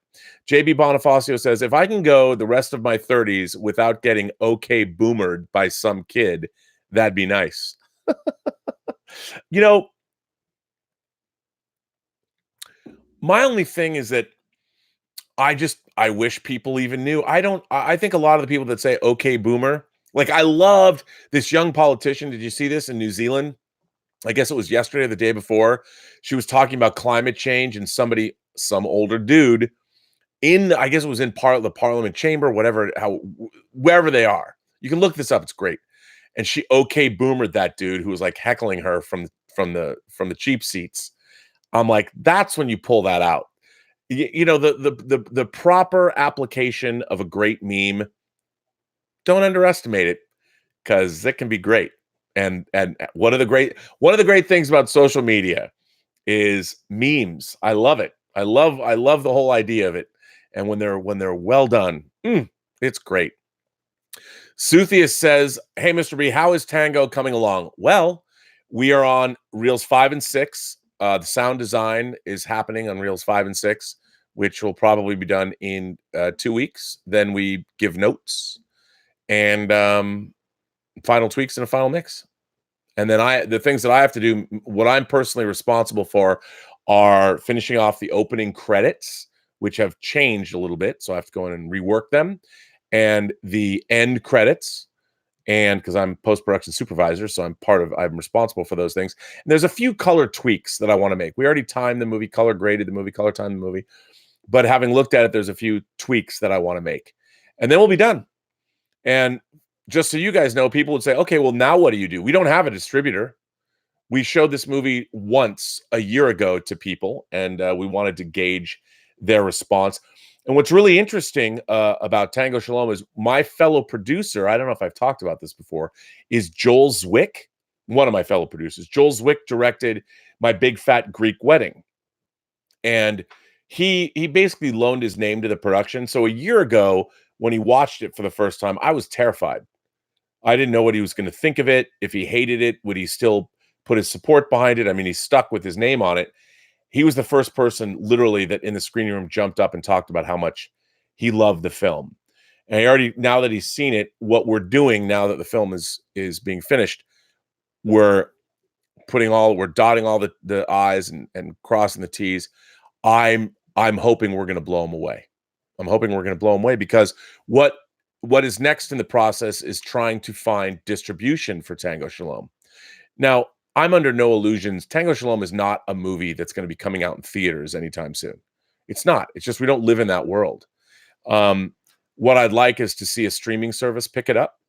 JB Bonifacio says, if I can go the rest of my 30s without getting okay boomered by some kid, that'd be nice. You know, my only thing is that I wish people even knew. I think a lot of the people that say, okay, boomer, like I loved this young politician. Did you see this in New Zealand? I guess it was yesterday or the day before. She was talking about climate change and some older dude I guess it was in the parliament chamber, wherever they are. You can look this up. It's great. And she okay boomered that dude who was like heckling her from the cheap seats. I'm like, that's when you pull that out. You know, the proper application of a great meme. Don't underestimate it, because it can be great. And one of the great things about social media is memes. I love it. I love the whole idea of it. And when they're well done, it's great. Suthius says, hey, Mr. B, how is Tango coming along? Well, we are on Reels 5 and 6. The sound design is happening on Reels 5 and 6, which will probably be done in 2 weeks. Then we give notes and final tweaks and a final mix. And then the things that I have to do, what I'm personally responsible for, are finishing off the opening credits, which have changed a little bit. So I have to go in and rework them, and the end credits. And because I'm post-production supervisor, so I'm responsible for those things. And there's a few color tweaks that I want to make. We already timed the movie, color graded the movie, color timed the movie. But having looked at it, there's a few tweaks that I want to make. And then we'll be done. And just so you guys know, people would say, okay, well, now what do? We don't have a distributor. We showed this movie once a year ago to people, and we wanted to gauge their response. And what's really interesting about Tango Shalom is my fellow producer, I don't know if I've talked about this before, is Joel Zwick, one of my fellow producers. Joel Zwick directed My Big Fat Greek Wedding. And he basically loaned his name to the production. So a year ago, when he watched it for the first time, I was terrified. I didn't know what he was going to think of it. If he hated it, would he still put his support behind it? I mean, he's stuck with his name on it. He was the first person literally that in the screening room jumped up and talked about how much he loved the film. And he already, now that he's seen it, what we're doing now that the film is being finished, we're dotting all the I's and crossing the T's. I'm hoping we're going to blow him away. I'm hoping we're going to blow him away because what is next in the process is trying to find distribution for Tango Shalom. Now, I'm under no illusions. Tango Shalom is not a movie that's going to be coming out in theaters anytime soon. It's not. It's just we don't live in that world. What I'd like is to see a streaming service pick it up.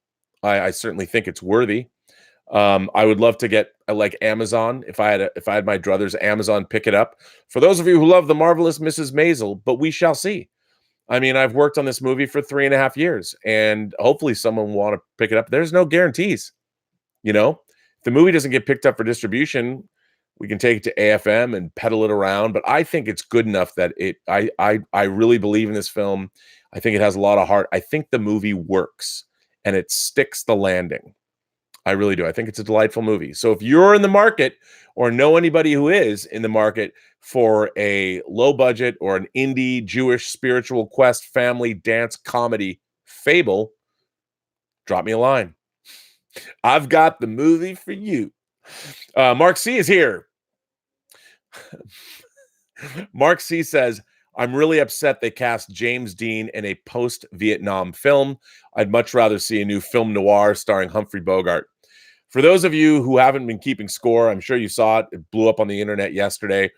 I certainly think it's worthy. I would love to get like Amazon if I had my druthers, Amazon pick it up. For those of you who love The Marvelous Mrs. Maisel, but we shall see. I mean, I've worked on this movie for 3.5 years, and hopefully someone will want to pick it up. There's no guarantees, you know. If the movie doesn't get picked up for distribution, we can take it to AFM and peddle it around. But I think it's good enough that I really believe in this film. I think it has a lot of heart. I think the movie works and it sticks the landing. I really do. I think it's a delightful movie. So if you're in the market or know anybody who is in the market for a low budget or an indie Jewish spiritual quest family dance comedy fable, drop me a line. I've got the movie for you. Mark C is here. Mark C says, I'm really upset they cast James Dean in a post-Vietnam film. I'd much rather see a new film noir starring Humphrey Bogart. For those of you who haven't been keeping score, I'm sure you saw it. It blew up on the internet yesterday.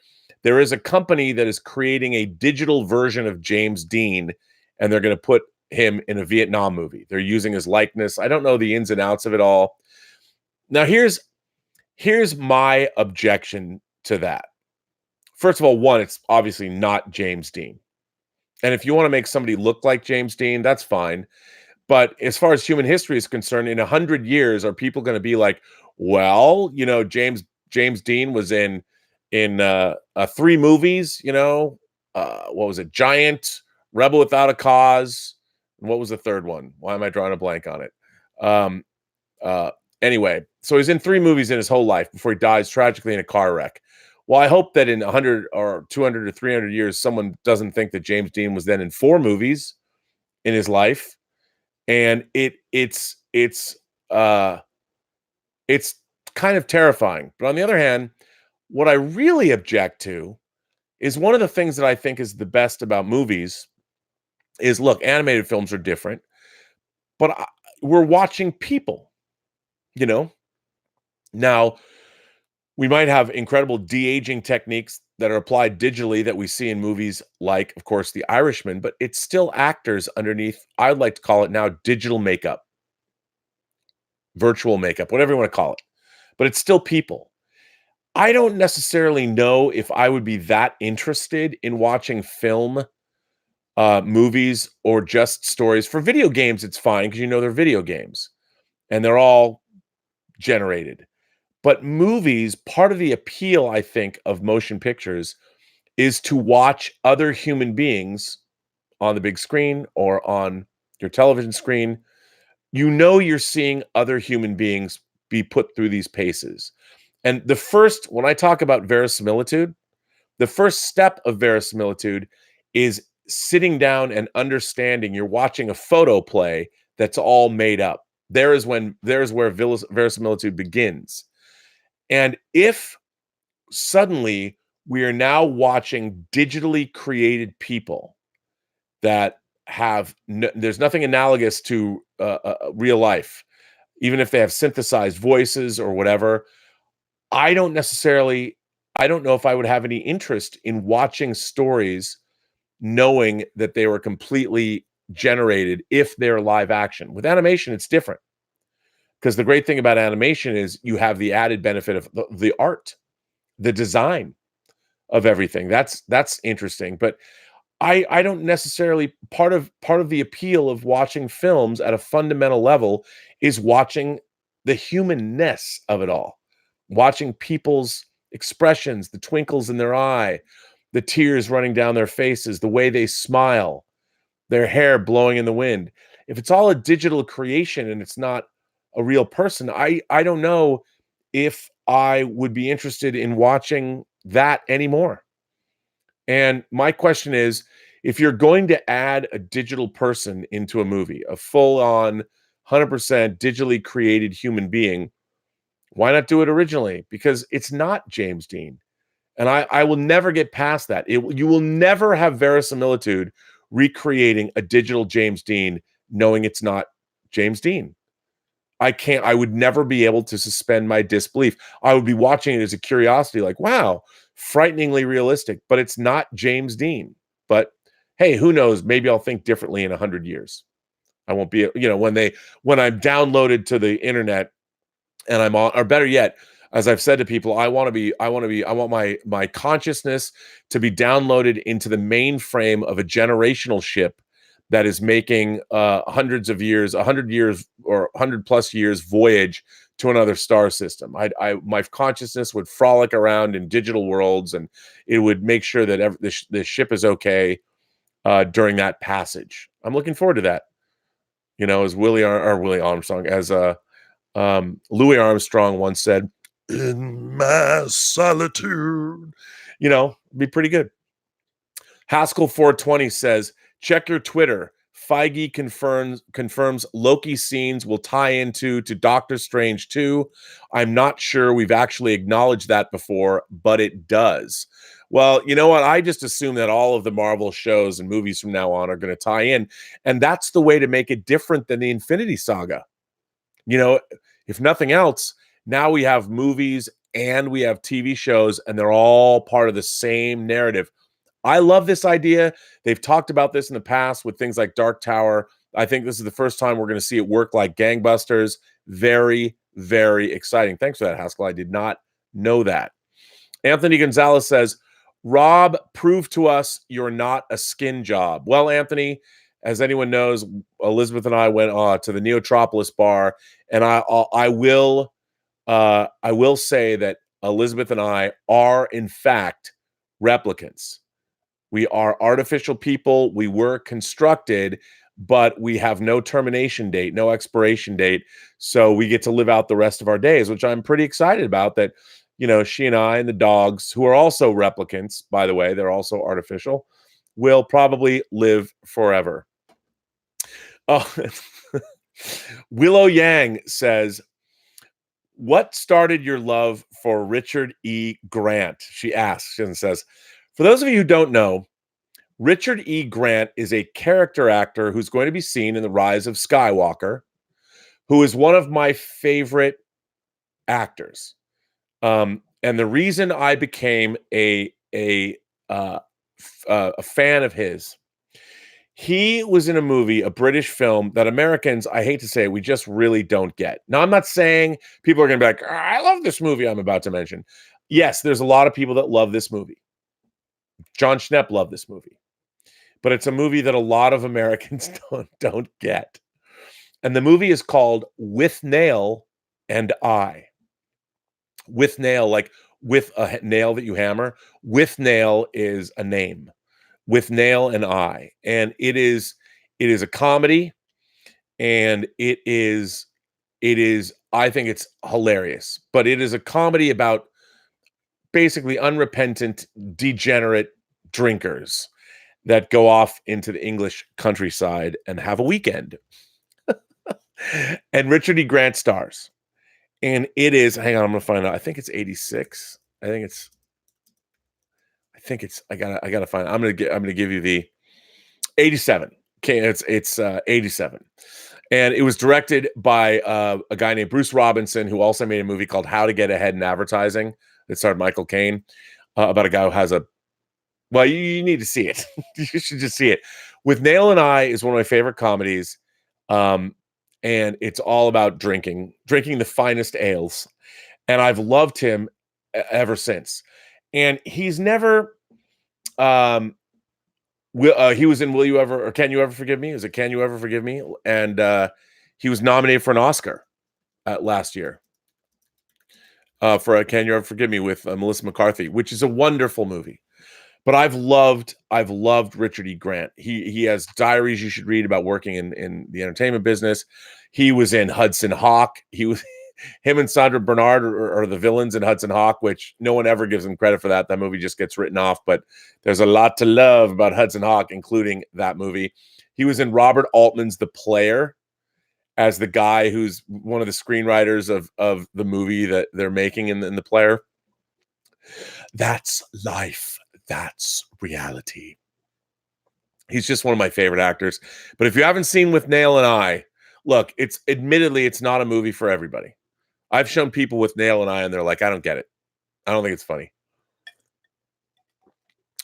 There is a company that is creating a digital version of James Dean, and they're going to put him in a Vietnam movie. They're using his likeness. I don't know the ins and outs of it all. Now, here's my objection to that. First of all, one, it's obviously not James Dean. And if you want to make somebody look like James Dean, that's fine. But as far as human history is concerned, in 100 years, are people going to be like, well, you know, James Dean was in 3 movies, you know, what was it? Giant, Rebel Without a Cause. And what was the third one? Why am I drawing a blank on it? Anyway, so he's in 3 movies in his whole life before he dies tragically in a car wreck. Well, I hope that in 100 or 200 or 300 years, someone doesn't think that James Dean was then in 4 movies in his life. And it's kind of terrifying. But on the other hand, what I really object to is one of the things that I think is the best about movies is, look, animated films are different, but we're watching people, you know. Now, we might have incredible de-aging techniques that are applied digitally that we see in movies like, of course, The Irishman, but it's still actors underneath, I'd like to call it now, digital makeup, virtual makeup, whatever you want to call it. But it's still people. I don't necessarily know if I would be that interested in watching film, movies, or just stories. For video games, it's fine because you know they're video games and they're all generated. But movies, part of the appeal, I think, of motion pictures is to watch other human beings on the big screen or on your television screen. You know you're seeing other human beings be put through these paces. And when I talk about verisimilitude, the first step of verisimilitude is sitting down and understanding you're watching a photo play that's all made up. There's where verisimilitude begins. And if suddenly we are now watching digitally created people that have there's nothing analogous to real life, even if they have synthesized voices or whatever, I don't know if I would have any interest in watching stories knowing that they were completely generated if they're live action. With animation, it's different. Because the great thing about animation is you have the added benefit of the art, the design of everything. That's interesting. But I don't necessarily part of the appeal of watching films at a fundamental level is watching the humanness of it all. Watching people's expressions, the twinkles in their eye, the tears running down their faces, the way they smile, their hair blowing in the wind. If it's all a digital creation and it's not a real person, I don't know if I would be interested in watching that anymore. And my question is, if you're going to add a digital person into a movie, a full-on 100% digitally created human being, why not do it originally? Because it's not James Dean. And I will never get past that. You will never have verisimilitude recreating a digital James Dean knowing it's not James Dean. I would never be able to suspend my disbelief. I would be watching it as a curiosity, like, wow, frighteningly realistic, but it's not James Dean. But hey, who knows? Maybe I'll think differently in 100 years. I won't be, when I'm downloaded to the internet and I'm on, or better yet, as I've said to people, I want my consciousness to be downloaded into the mainframe of a generational ship that is making hundreds of years, 100 years or 100 plus years voyage to another star system. My consciousness would frolic around in digital worlds, and it would make sure that the ship is okay during that passage. I'm looking forward to that. As Willie Armstrong, as Louis Armstrong once said, "In my solitude," be pretty good. Haskell 420 says, check your Twitter. Feige confirms Loki scenes will tie into Doctor Strange 2. I'm not sure we've actually acknowledged that before, but it does. Well, you know what? I just assume that all of the Marvel shows and movies from now on are going to tie in. And that's the way to make it different than the Infinity Saga. If nothing else, now we have movies and we have TV shows, and they're all part of the same narrative. I love this idea. They've talked about this in the past with things like Dark Tower. I think this is the first time we're going to see it work like gangbusters. Very, very exciting. Thanks for that, Haskell. I did not know that. Anthony Gonzalez says, Rob, prove to us you're not a skin job. Well, Anthony, as anyone knows, Elizabeth and I went to the Neotropolis bar, and I will say that Elizabeth and I are, in fact, replicants. We are artificial people. We were constructed, but we have no termination date, no expiration date. So we get to live out the rest of our days, which I'm pretty excited about. That, she and I and the dogs, who are also replicants, by the way, they're also artificial, will probably live forever. Oh, Willow Yang says, what started your love for Richard E. Grant? She asks and says, for those of you who don't know, Richard E. Grant is a character actor who's going to be seen in The Rise of Skywalker, who is one of my favorite actors. And the reason I became a fan of his, he was in a movie, a British film that Americans, I hate to say, we just really don't get. Now, I'm not saying people are going to be like, I love this movie I'm about to mention. Yes, there's a lot of people that love this movie. John Schnepp loved this movie. But it's a movie that a lot of Americans don't get. And the movie is called With Nail and I. With nail, like with a nail that you hammer. With nail is a name. With Nail and I. And it is a comedy, and it is I think it's hilarious. But it is a comedy about basically unrepentant, degenerate drinkers that go off into the English countryside and have a weekend. And Richard E. Grant stars. And it is, hang on, I'm going to find out. I think it's 86. I gotta find. I'm gonna give you the 87. Okay, it's 87, and it was directed by a guy named Bruce Robinson, who also made a movie called How to Get Ahead in Advertising. It starred Michael Caine, about a guy who has a. Well, you need to see it. You should just see it. With Nail and I is one of my favorite comedies, and it's all about drinking the finest ales, and I've loved him ever since. And he's never He was in Will You Ever or Can You Ever Forgive Me? Is it Can You Ever Forgive Me? And he was nominated for an Oscar last year for Can You Ever Forgive Me with Melissa McCarthy, which is a wonderful movie. But I've loved Richard E. Grant. He has diaries you should read about working in the entertainment business. He was in Hudson Hawk. Him and Sandra Bernard are the villains in Hudson Hawk, which no one ever gives him credit for that. That movie just gets written off, but there's a lot to love about Hudson Hawk, including that movie. He was in Robert Altman's The Player as the guy who's one of the screenwriters of the movie that they're making in The Player. That's life. That's reality. He's just one of my favorite actors. But if you haven't seen With Nail and I, look, it's not a movie for everybody. I've shown people With Nail and I, and they're like, I don't get it. I don't think it's funny.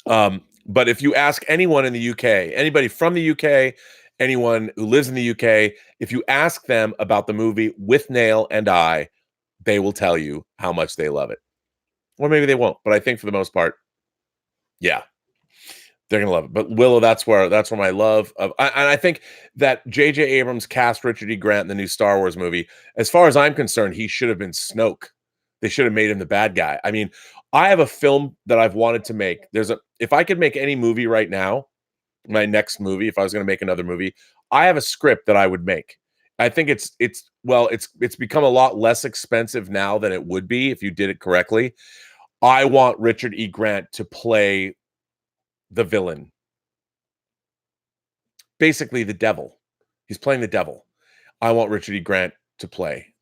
But if you ask anyone in the UK, anybody from the UK, anyone who lives in the UK, if you ask them about the movie With Nail and I, they will tell you how much they love it. Or maybe they won't, but I think for the most part, yeah, they're gonna love it. But Willow, that's where my love of, and I think that J.J. Abrams cast Richard E. Grant in the new Star Wars movie. As far as I'm concerned, he should have been Snoke. They should have made him the bad guy. I mean, I have a film that I've wanted to make. If I could make any movie right now, my next movie, if I was going to make another movie, I have a script that I would make. I think it's become a lot less expensive now than it would be if you did it correctly. I want Richard E. Grant to play the villain. Basically the devil. He's playing the devil. I want Richard E. Grant to play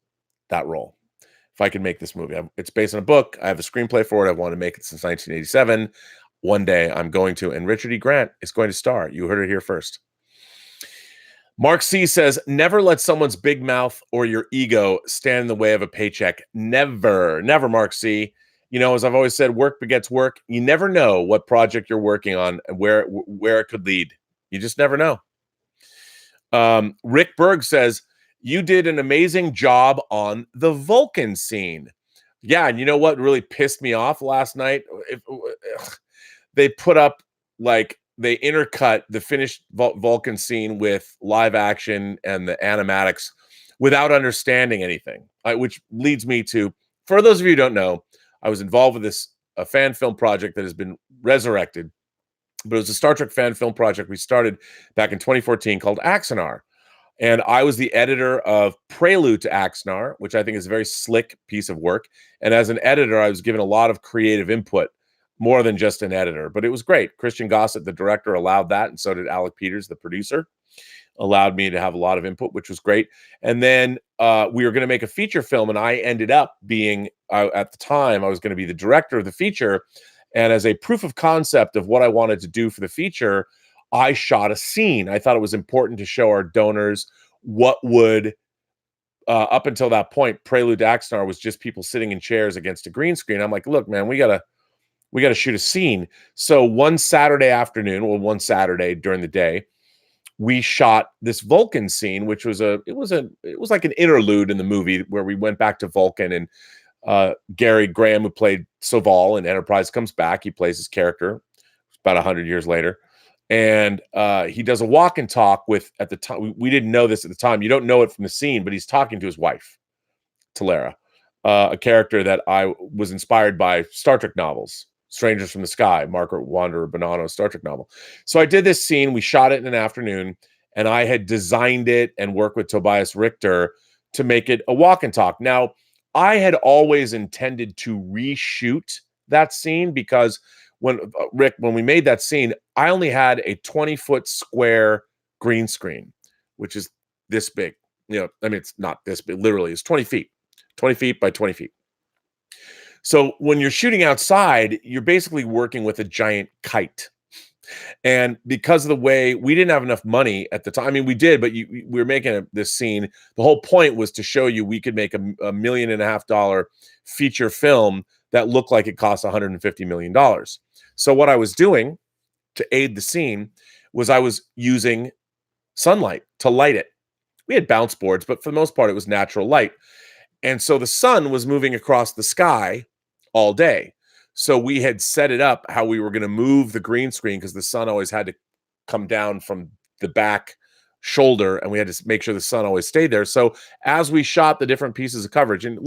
that role. If I can make this movie. It's based on a book. I have a screenplay for it. I've wanted to make it since 1987. One day I'm going to, and Richard E. Grant is going to star. You heard it here first. Mark C says, never let someone's big mouth or your ego stand in the way of a paycheck. Never, Mark C. You know, as I've always said, work begets work. You never know what project you're working on and where it could lead. You just never know. Rick Berg says, you did an amazing job on the Vulcan scene. Yeah, and you know what really pissed me off last night? They put up, like, they intercut the finished Vulcan scene with live action and the animatics without understanding anything, which leads me to, for those of you who don't know, I was involved with a fan film project that has been resurrected, but it was a Star Trek fan film project we started back in 2014 called Axanar. And I was the editor of Prelude to Axanar, which I think is a very slick piece of work. And as an editor, I was given a lot of creative input, more than just an editor. But it was great. Christian Gossett, the director, allowed that, and so did Alec Peters, the producer, allowed me to have a lot of input, which was great. And then we were going to make a feature film, and I ended up being, at the time, I was going to be the director of the feature. And as a proof of concept of what I wanted to do for the feature, I shot a scene. I thought it was important to show our donors what would, up until that point, Prelude to Axanar was just people sitting in chairs against a green screen. I'm like, look, man, we gotta shoot a scene. So one Saturday during the day, we shot this Vulcan scene, which was it was like an interlude in the movie where we went back to Vulcan, and Gary Graham, who played Soval in Enterprise, comes back. He plays his character about 100 years later. And he does a walk and talk with, at the time, we didn't know this at the time. You don't know it from the scene, but he's talking to his wife, Talera, a character that I was inspired by Star Trek novels, Strangers from the Sky, Margaret Wanderer Bonanno's Star Trek novel. So I did this scene. We shot it in an afternoon, and I had designed it and worked with Tobias Richter to make it a walk and talk. Now, I had always intended to reshoot that scene because when we made that scene, I only had a 20-foot square green screen, which is this big. You know, I mean, it's not this big. Literally, it's 20 feet by 20 feet. So when you're shooting outside, you're basically working with a giant kite. And because of the way we didn't have enough money at the time, I mean, we did, but we were making this scene. The whole point was to show you we could make $1.5 million feature film that looked like it cost $150 million. So what I was doing to aid the scene was I was using sunlight to light it. We had bounce boards, but for the most part, it was natural light. And so the sun was moving across the sky all day. So we had set it up how we were going to move the green screen because the sun always had to come down from the back shoulder, and we had to make sure the sun always stayed there. So as we shot the different pieces of coverage, and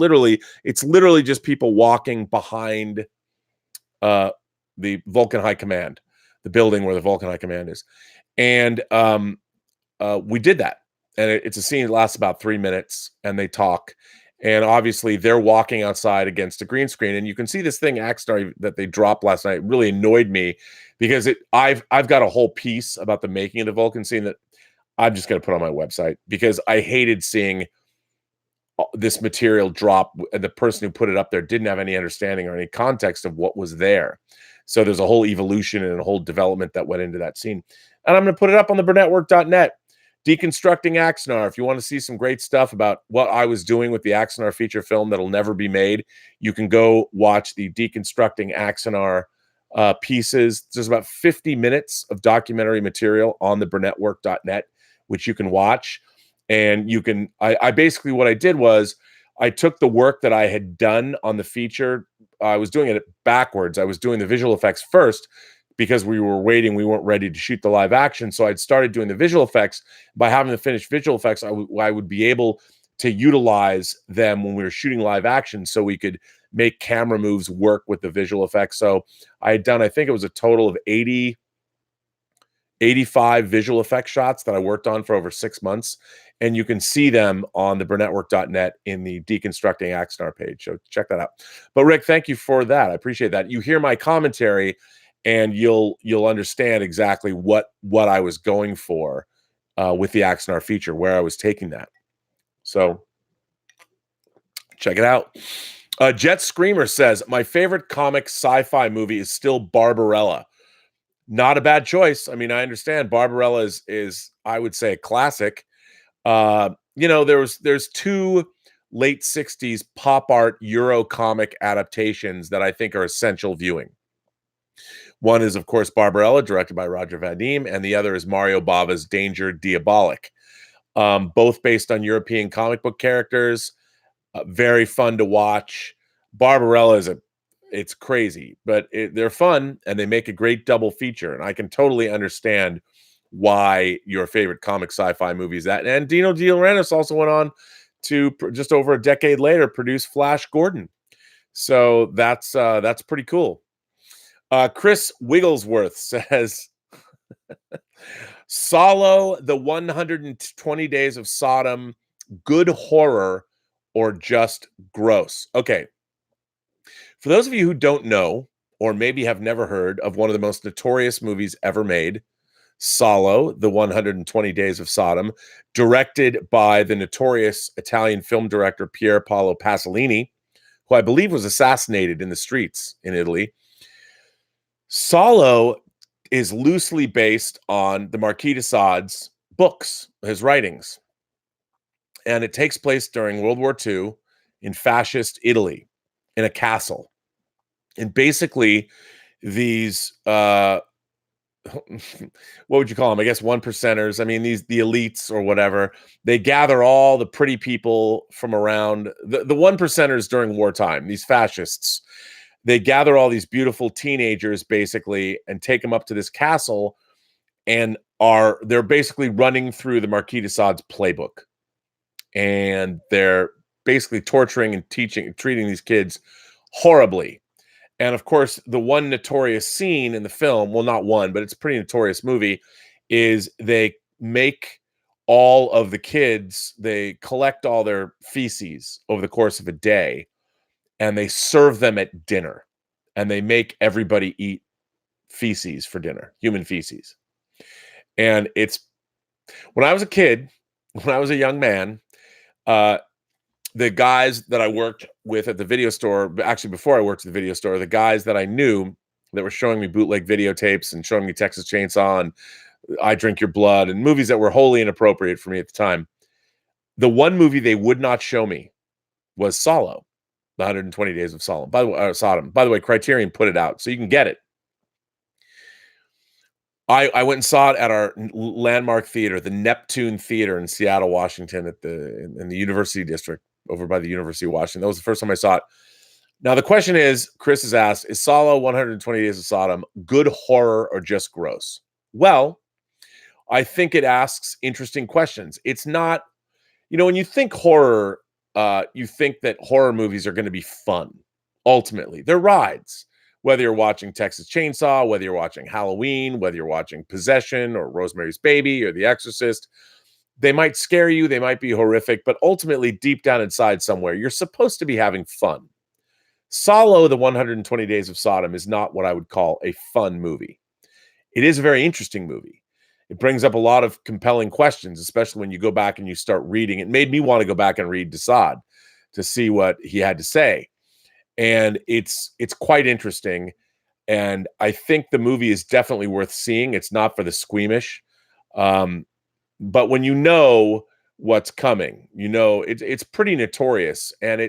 it's literally just people walking behind the Vulcan High Command, the building where the Vulcan High Command is. And we did that. And it's a scene that lasts about 3 minutes, and they talk. And obviously they're walking outside against a green screen. And you can see this thing, Axstar, that they dropped last night really annoyed me, because I've got a whole piece about the making of the Vulcan scene that I'm just going to put on my website, because I hated seeing this material drop, and the person who put it up there didn't have any understanding or any context of what was there. So there's a whole evolution and a whole development that went into that scene. And I'm going to put it up on the Burnettwork.net. Deconstructing Axanar. If you want to see some great stuff about what I was doing with the Axanar feature film that'll never be made, you can go watch the Deconstructing Axanar pieces. There's about 50 minutes of documentary material on the Burnettwork.net, which you can watch. And you can, I basically, what I did was I took the work that I had done on the feature. I was doing it backwards. I was doing the visual effects first, because we were waiting. We weren't ready to shoot the live action. So I'd started doing the visual effects. By having the finished visual effects, I would be able to utilize them when we were shooting live action, so we could make camera moves work with the visual effects. So I had done, I think it was a total of 85 visual effects shots that I worked on for over 6 months. And you can see them on the Burnettwork.net in the Deconstructing Axanar page. So check that out. But Rick, thank you for that. I appreciate that. You hear my commentary, and you'll understand exactly what I was going for with the Axanar feature, where I was taking that. So check it out. Jet Screamer says, my favorite comic sci-fi movie is still Barbarella. Not a bad choice. I mean, I understand Barbarella is I would say a classic. There's two late 60s pop art Euro comic adaptations that I think are essential viewing. One is, of course, Barbarella, directed by Roger Vadim, and the other is Mario Bava's Danger Diabolic. Both based on European comic book characters. Very fun to watch. Barbarella it's crazy, but they're fun, and they make a great double feature. And I can totally understand why your favorite comic sci-fi movie is that. And Dino De Laurentiis also went on to, just over a decade later, produce Flash Gordon. So that's pretty cool. Chris Wigglesworth says, Solo, the 120 Days of Sodom, good horror or just gross? Okay. For those of you who don't know, or maybe have never heard of one of the most notorious movies ever made, Solo, the 120 Days of Sodom, directed by the notorious Italian film director Pier Paolo Pasolini, who I believe was assassinated in the streets in Italy. Solo is loosely based on the Marquis de Sade's books, his writings. And it takes place during World War II in fascist Italy, in a castle. And basically, these, what would you call them? I guess 1%ers. I mean, the elites or whatever, they gather all the pretty people from around, the 1%ers during wartime, these fascists. They gather all these beautiful teenagers, basically, and take them up to this castle, and they're basically running through the Marquis de Sade's playbook. And they're basically torturing and treating these kids horribly. And of course, the one notorious scene in the film, well, not one, but it's a pretty notorious movie, is they make all of the kids, they collect all their feces over the course of a day, and they serve them at dinner. And they make everybody eat feces for dinner, human feces. And when I was a kid, when I was a young man, the guys that I worked with at the video store, actually before I worked at the video store, the guys that I knew that were showing me bootleg videotapes and showing me Texas Chainsaw and I Drink Your Blood and movies that were wholly inappropriate for me at the time, the one movie they would not show me was Solo, the 120 Days of Sodom. By the way, Criterion put it out, so you can get it. I went and saw it at our landmark theater, the Neptune Theater in Seattle, Washington, in the University District, over by the University of Washington. That was the first time I saw it. Now, the question is, Chris has asked, is Solo 120 Days of Sodom good horror or just gross? Well, I think it asks interesting questions. It's not, when you think horror, you think that horror movies are going to be fun. Ultimately, they're rides. Whether you're watching Texas Chainsaw, whether you're watching Halloween, whether you're watching Possession or Rosemary's Baby or The Exorcist, they might scare you, they might be horrific, but ultimately, deep down inside somewhere, you're supposed to be having fun. Solo, The 120 Days of Sodom, is not what I would call a fun movie. It is a very interesting movie. It brings up a lot of compelling questions, especially when you go back and you start reading. It made me want to go back and read Desaad to see what he had to say. And it's quite interesting. And I think the movie is definitely worth seeing. It's not for the squeamish. But when you know what's coming, it's pretty notorious. And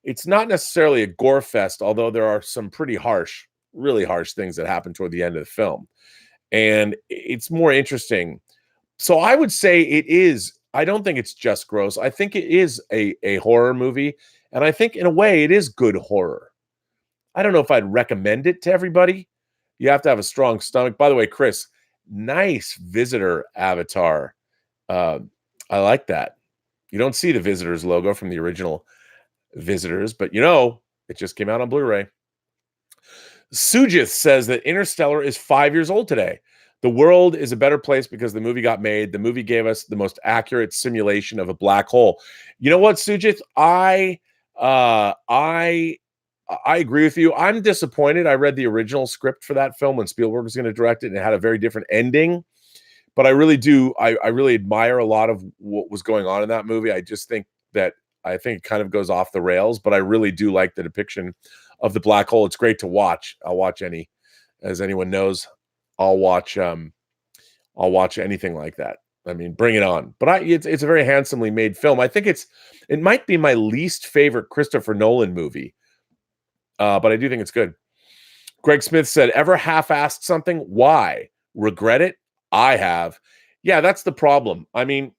it's not necessarily a gore fest, although there are some pretty harsh, really harsh things that happen toward the end of the film. And it's more interesting. So I would say it is. I don't think it's just gross. I think it is a horror movie. And I think in a way it is good horror. I don't know if I'd recommend it to everybody. You have to have a strong stomach. By the way, Chris, nice visitor avatar. I like that. You don't see the Visitors logo from the original Visitors, but it just came out on Blu-ray. Sujith says that Interstellar is 5 years old today. The world is a better place because the movie got made. The movie gave us the most accurate simulation of a black hole. You know what, Sujith? I agree with you. I'm disappointed. I read the original script for that film when Spielberg was going to direct it, and it had a very different ending. But I really do. I really admire a lot of what was going on in that movie. I just think that it kind of goes off the rails, but I really do like the depiction of the black hole. It's great to watch. I'll watch as anyone knows, I'll watch anything like that. I mean, bring it on. But it's a very handsomely made film. I think it might be my least favorite Christopher Nolan movie. But I do think it's good. Greg Smith said, ever half-assed something? Why? Regret it? I have. Yeah, that's the problem. I mean,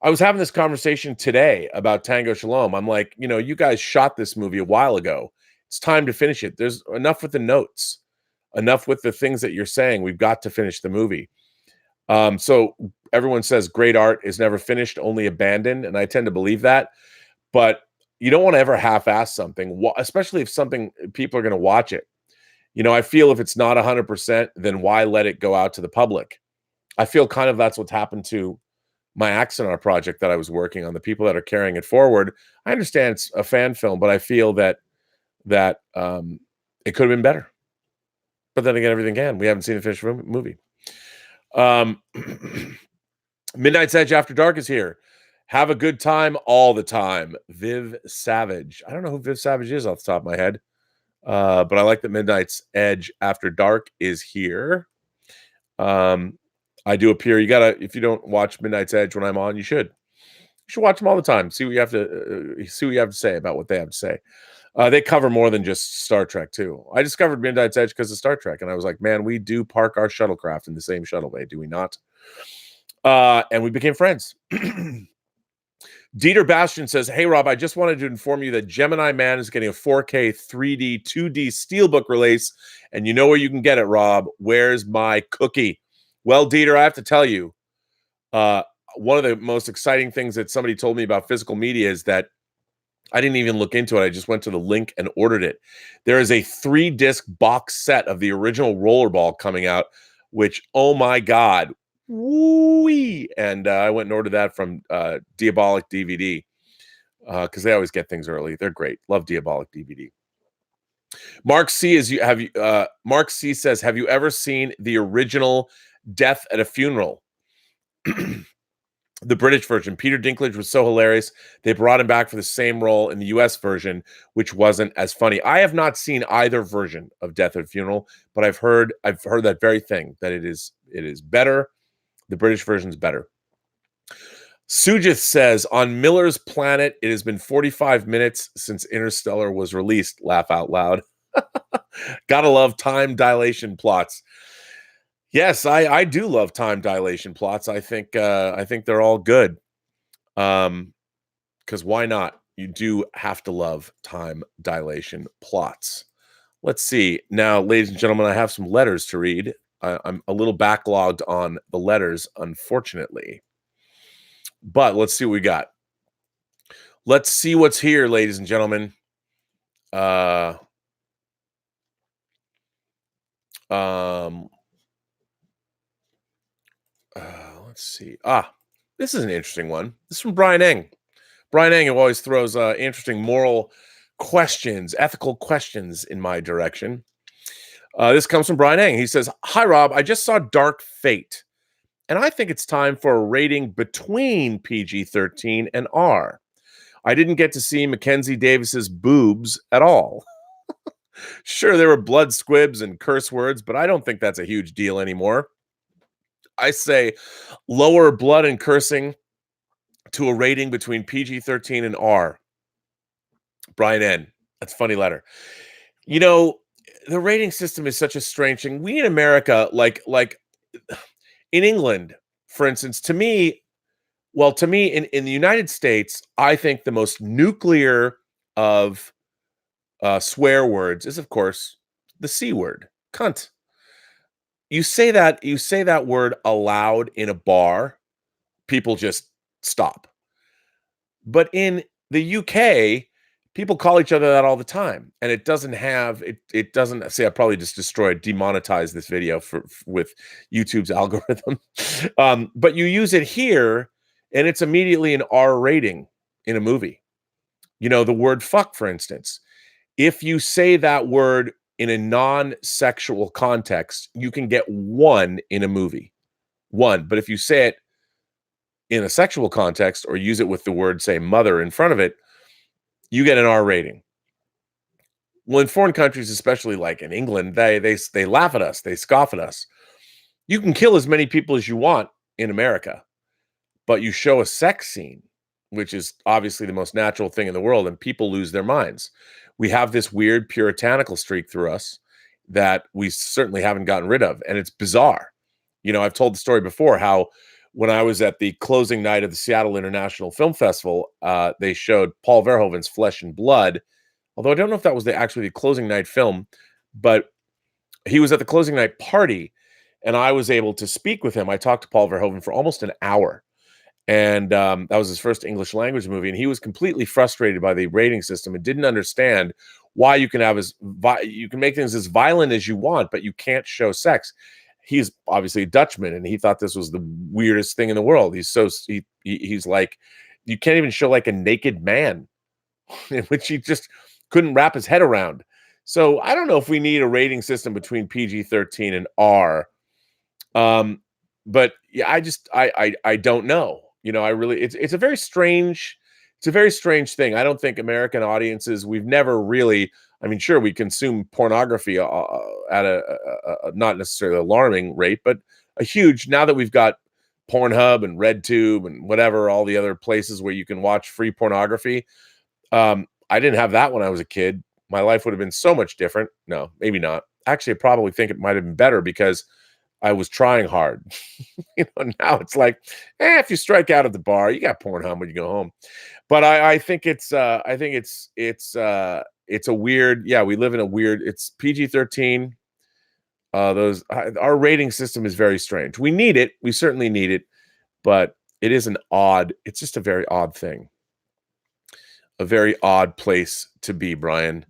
I was having this conversation today about Tango Shalom. I'm like, you guys shot this movie a while ago. It's time to finish it. There's enough with the notes, enough with the things that you're saying. We've got to finish the movie. So everyone says great art is never finished, only abandoned. And I tend to believe that. But you don't want to ever half-ass something, especially if people are going to watch it. I feel if it's not 100%, then why let it go out to the public? I feel kind of that's what's happened to my Axonar project that I was working on, the people that are carrying it forward. I understand it's a fan film, but I feel that it could have been better. But then again, everything can. We haven't seen a finished movie. Midnight's Edge After Dark is here. Have a good time all the time. Viv Savage. I don't know who Viv Savage is off the top of my head. But I like that Midnight's Edge After Dark is here. I do appear. If you don't watch Midnight's Edge when I'm on, you should watch them all the time. See what you have to say about what they have to say. They cover more than just Star Trek too. I discovered Midnight's Edge because of Star Trek, and I was like, man, we do park our shuttlecraft in the same shuttle bay, do we not? And we became friends. Dieter Bastian says, hey, Rob, I just wanted to inform you that Gemini Man is getting a 4K 3D 2D Steelbook release, and you know where you can get it, Rob. Where's my cookie? Well, Dieter, I have to tell you, one of the most exciting things that somebody told me about physical media is that I didn't even look into it. I just went to the link and ordered it. There is a 3-disc box set of the original Rollerball coming out, which, oh my God, woo-wee. And I went and ordered that from Diabolic DVD because they always get things early. They're great. Love Diabolic DVD. Mark C says, have you ever seen the original Death at a Funeral? The British version. Peter Dinklage was so hilarious. They brought him back for the same role in the US version, which wasn't as funny. I have not seen either version of Death at a Funeral, but I've heard that very thing, that it is better. The British version is better. Sujith says, on Miller's Planet, it has been 45 minutes since Interstellar was released. Laugh out loud. Gotta love time dilation plots. Yes, I do love time dilation plots. I think they're all good. Because why not? You do have to love time dilation plots. Let's see. Now, ladies and gentlemen, I have some letters to read. I'm a little backlogged on the letters, unfortunately. But let's see what we got. Let's see what's here, ladies and gentlemen. Uh, let's see. This is an interesting one. This is from Brian Eng. Brian Eng, who always throws interesting moral questions, ethical questions in my direction. This comes from Brian Eng. He says, "Hi, Rob. I just saw Dark Fate, and I think it's time for a rating between PG-13 and R. I didn't get to see Mackenzie Davis's boobs at all. Sure, there were blood squibs and curse words, but I don't think that's a huge deal anymore. I say lower blood and cursing to a rating between PG-13 and R." Brian N. That's a funny letter. You know, the rating system is such a strange thing. We in America, like in England, for instance, to me in the United States, I think the most nuclear of swear words is, of course, the C word, cunt. You say that word aloud in a bar, people just stop. But in the UK, people call each other that all the time, and it doesn't say. I probably just demonetized this video with YouTube's algorithm. But you use it here, and it's immediately an R rating in a movie. You know, the word fuck, for instance. If you say that word in a non-sexual context, you can get 1 in a movie. 1. But if you say it in a sexual context or use it with the word, say, mother in front of it, you get an R rating. Well, in foreign countries, especially like in England, they laugh at us, they scoff at us. You can kill as many people as you want in America, but you show a sex scene, which is obviously the most natural thing in the world, and people lose their minds. We have this weird puritanical streak through us that we certainly haven't gotten rid of, and it's bizarre. You know, I've told the story before how when I was at the closing night of the Seattle International Film Festival, they showed Paul Verhoeven's Flesh and Blood, although I don't know if that was actually the closing night film, but he was at the closing night party, and I was able to speak with him. I talked to Paul Verhoeven for almost an hour, and that was his first English language movie, and he was completely frustrated by the rating system and didn't understand why you can make things as violent as you want, but you can't show sex. He's obviously a Dutchman, and he thought this was the weirdest thing in the world. He's like, you can't even show like a naked man, which he just couldn't wrap his head around. So I don't know if we need a rating system between PG-13 and R. But yeah, I don't know. You know, it's a very strange thing. I don't think American audiences, we've never really, I mean, sure, we consume pornography at a not necessarily alarming rate, but a huge, now that we've got Pornhub and RedTube and whatever, all the other places where you can watch free pornography. I didn't have that when I was a kid. My life would have been so much different. No, maybe not. Actually, I probably think it might have been better because I was trying hard. You know, now it's like, if you strike out at the bar, you got Pornhub when you go home. But I think it's a weird, we live in a weird, it's PG-13. Our rating system is very strange. We need it. We certainly need it, but it's just a very odd thing. A very odd place to be, Brian.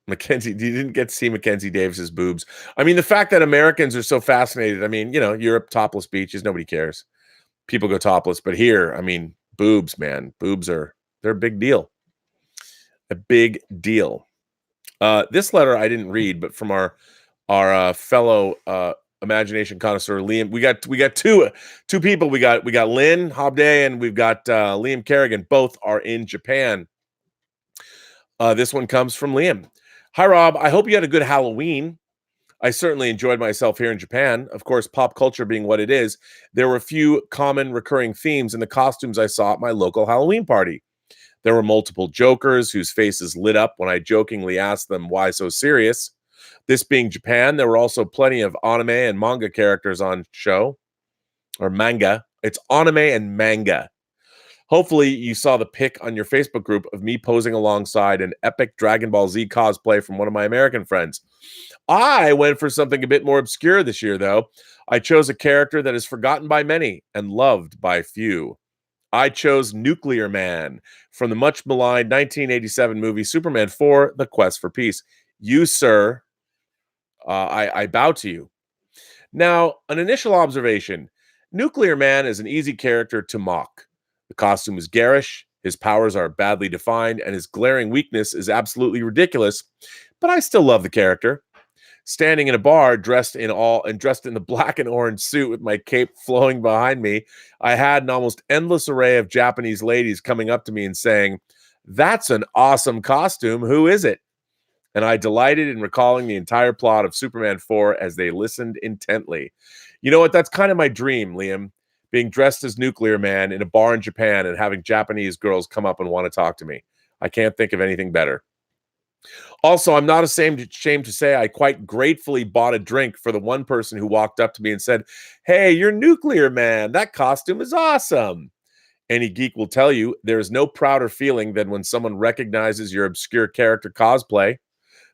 Mackenzie, you didn't get to see Mackenzie Davis's boobs. I mean, the fact that Americans are so fascinated. I mean, you know, Europe, topless beaches, nobody cares. People go topless, but here, I mean, boobs, man. They're a big deal. A big deal. This letter I didn't read, but from our fellow imagination connoisseur Liam, we got two people. We got Lynn Hobday and we've got Liam Kerrigan. Both are in Japan. This one comes from Liam. Hi, Rob. I hope you had a good Halloween. I certainly enjoyed myself here in Japan. Of course, pop culture being what it is, there were a few common recurring themes in the costumes I saw at my local Halloween party. There were multiple jokers whose faces lit up when I jokingly asked them why so serious. This being Japan, there were also plenty of anime and manga characters on show. Or manga. It's anime and manga. Hopefully, you saw the pic on your Facebook group of me posing alongside an epic Dragon Ball Z cosplay from one of my American friends. I went for something a bit more obscure this year, though. I chose a character that is forgotten by many and loved by few. I chose Nuclear Man from the much maligned 1987 movie Superman 4: The Quest for Peace. You, sir, I bow to you. Now, an initial observation. Nuclear Man is an easy character to mock. The costume is garish, his powers are badly defined, and his glaring weakness is absolutely ridiculous, but I still love the character. Standing in a bar dressed in the black and orange suit with my cape flowing behind me, I had an almost endless array of Japanese ladies coming up to me and saying, "That's an awesome costume. Who is it?" And I delighted in recalling the entire plot of Superman 4 as they listened intently. You know what? That's kind of my dream, Liam, being dressed as Nuclear Man in a bar in Japan and having Japanese girls come up and want to talk to me. I can't think of anything better. Also, I'm not ashamed to say I quite gratefully bought a drink for the one person who walked up to me and said, "Hey, you're Nuclear Man. That costume is awesome." Any geek will tell you there is no prouder feeling than when someone recognizes your obscure character cosplay.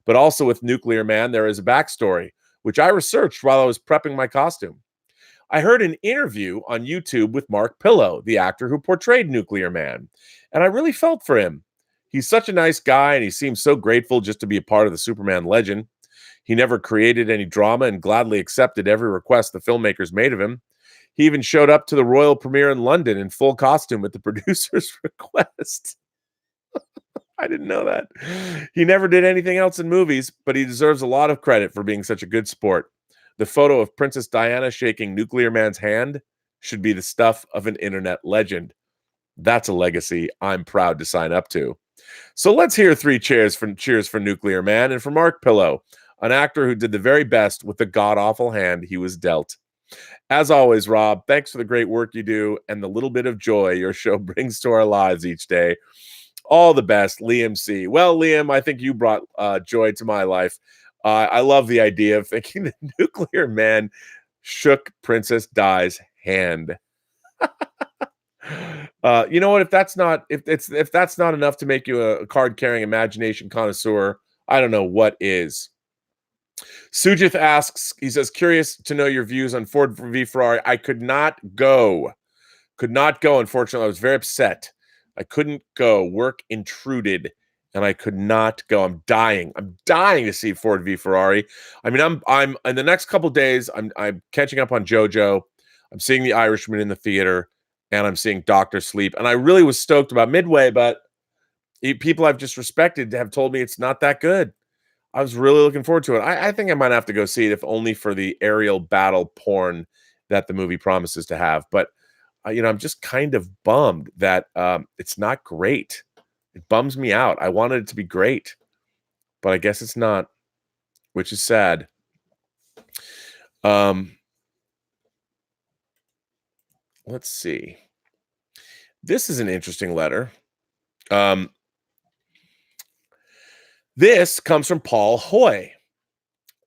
But also with Nuclear Man, there is a backstory, which I researched while I was prepping my costume. I heard an interview on YouTube with Mark Pillow, the actor who portrayed Nuclear Man, and I really felt for him. He's such a nice guy, and he seems so grateful just to be a part of the Superman legend. He never created any drama and gladly accepted every request the filmmakers made of him. He even showed up to the royal premiere in London in full costume at the producer's request. I didn't know that. He never did anything else in movies, but he deserves a lot of credit for being such a good sport. The photo of Princess Diana shaking Nuclear Man's hand should be the stuff of an internet legend. That's a legacy I'm proud to sign up to. So let's hear three cheers for Nuclear Man and for Mark Pillow, an actor who did the very best with the god-awful hand he was dealt. As always, Rob, thanks for the great work you do and the little bit of joy your show brings to our lives each day. All the best, Liam C. Well, Liam, I think you brought joy to my life. I love the idea of thinking that Nuclear Man shook Princess Di's hand. You know what? If that's not enough to make you a card-carrying imagination connoisseur, I don't know what is. Sujith asks, he says, curious to know your views on Ford v Ferrari. I could not go. Unfortunately, I was very upset. I couldn't go. Work intruded, and I could not go. I'm dying to see Ford v Ferrari. I mean, I'm in the next couple days. I'm catching up on JoJo. I'm seeing The Irishman in the theater, and I'm seeing Doctor Sleep. And I really was stoked about Midway, but people I've just respected have told me it's not that good. I was really looking forward to it. I think I might have to go see it, if only for the aerial battle porn that the movie promises to have. But I'm just kind of bummed that it's not great. It bums me out. I wanted it to be great, but I guess it's not, which is sad. Let's see. This is an interesting letter. This comes from Paul Hoy.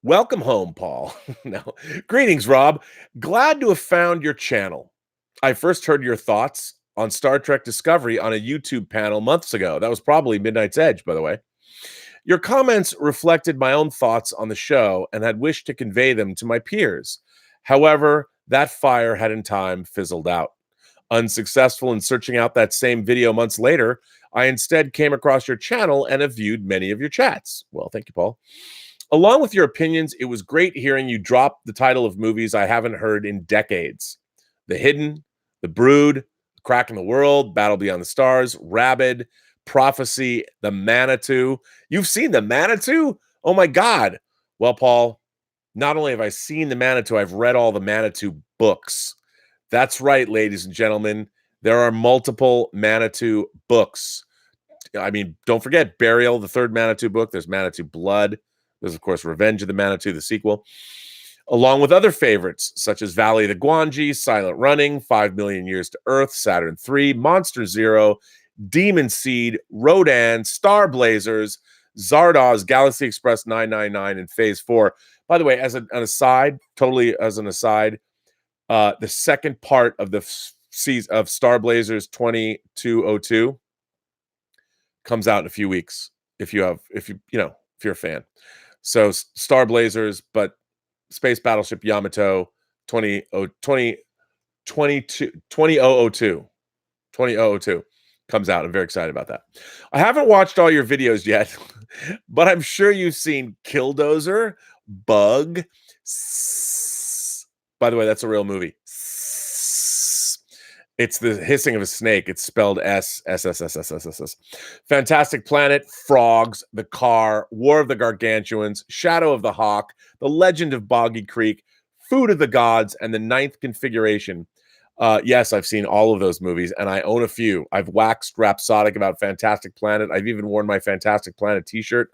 Welcome home, Paul. No. Greetings, Rob. Glad to have found your channel. I first heard your thoughts on Star Trek Discovery on a YouTube panel months ago. That was probably Midnight's Edge, by the way. Your comments reflected my own thoughts on the show and had wished to convey them to my peers. However, that fire had in time fizzled out. Unsuccessful in searching out that same video months later, I instead came across your channel and have viewed many of your chats. Well, thank you, Paul. Along with your opinions, it was great hearing you drop the title of movies I haven't heard in decades. The Hidden, The Brood, Crack in the World, Battle Beyond the Stars, Rabid, Prophecy, The Manitou. You've seen The Manitou? Oh my God. Well, Paul, not only have I seen The Manitou, I've read all the Manitou books. That's right, ladies and gentlemen. There are multiple Manitou books. I mean, don't forget Burial, the third Manitou book. There's Manitou Blood. There's, of course, Revenge of the Manitou, the sequel. Along with other favorites, such as Valley of the Gwangi, Silent Running, 5 Million Years to Earth, Saturn III, Monster Zero, Demon Seed, Rodan, Star Blazers, Zardoz, Galaxy Express 999, and Phase 4. By the way, as an aside, the second part of the Star Blazers 2202 comes out in a few weeks. If you're a fan. So Star Blazers, but Space Battleship Yamato 2002 comes out. I'm very excited about that. I haven't watched all your videos yet, but I'm sure you've seen Killdozer, Bug. By the way, that's a real movie. It's the hissing of a snake. It's spelled S. Fantastic Planet, Frogs, The Car, War of the Gargantuans, Shadow of the Hawk, The Legend of Boggy Creek, Food of the Gods, and The Ninth Configuration. Yes, I've seen all of those movies, and I own a few. I've waxed rhapsodic about Fantastic Planet. I've even worn my Fantastic Planet t-shirt.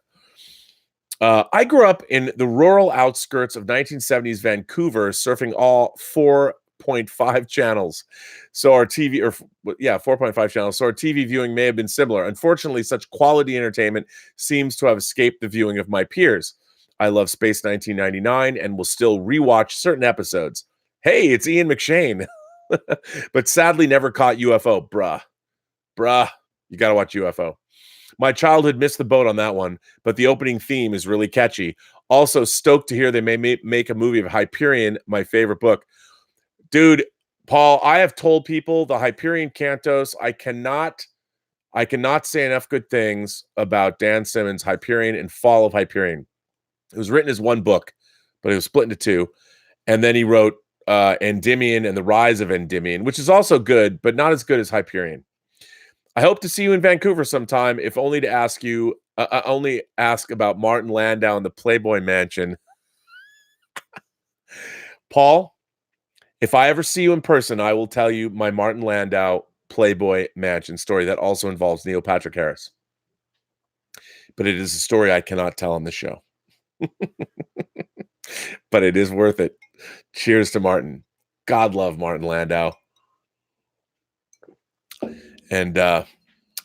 I grew up in the rural outskirts of 1970s Vancouver, surfing all 4.5 channels. So our TV, 4.5 channels. So our TV viewing may have been similar. Unfortunately, such quality entertainment seems to have escaped the viewing of my peers. I love Space 1999 and will still rewatch certain episodes. Hey, it's Ian McShane. But sadly never caught UFO. Bruh, you got to watch UFO. My childhood missed the boat on that one, but the opening theme is really catchy. Also stoked to hear they may make a movie of Hyperion, my favorite book. Dude, Paul, I have told people the Hyperion Cantos, I cannot say enough good things about Dan Simmons' Hyperion and Fall of Hyperion. It was written as one book, but it was split into two. And then he wrote Endymion and the Rise of Endymion, which is also good, but not as good as Hyperion. I hope to see you in Vancouver sometime, if only to ask you, about Martin Landau and the Playboy Mansion. Paul, if I ever see you in person, I will tell you my Martin Landau Playboy Mansion story that also involves Neil Patrick Harris. But it is a story I cannot tell on the show. But it is worth it. Cheers to Martin. God love Martin Landau. And I'm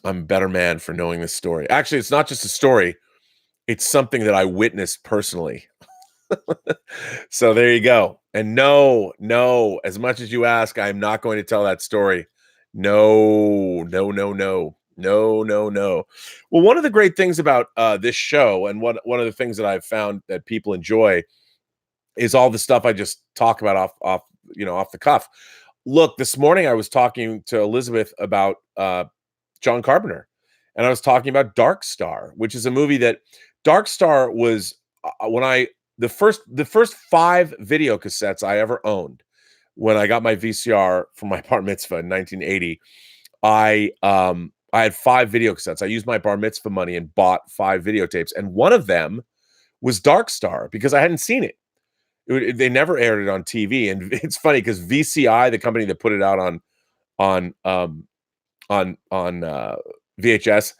a better man for knowing this story. Actually, it's not just a story. It's something that I witnessed personally. So there you go. And no, as much as you ask, I'm not going to tell that story. No. Well, one of the great things about this show, and one of the things that I've found that people enjoy, is all the stuff I just talk about off the cuff. Look, this morning I was talking to Elizabeth about John Carpenter, and I was talking about Dark Star, which is a movie that Dark Star was the first 5 video cassettes I ever owned when I got my VCR from my bar mitzvah in 1980. I had 5 video cassettes. I used my bar mitzvah money and bought 5 videotapes, and one of them was Dark Star because I hadn't seen it. They never aired it on TV, and it's funny because VCI, the company that put it out on VHS,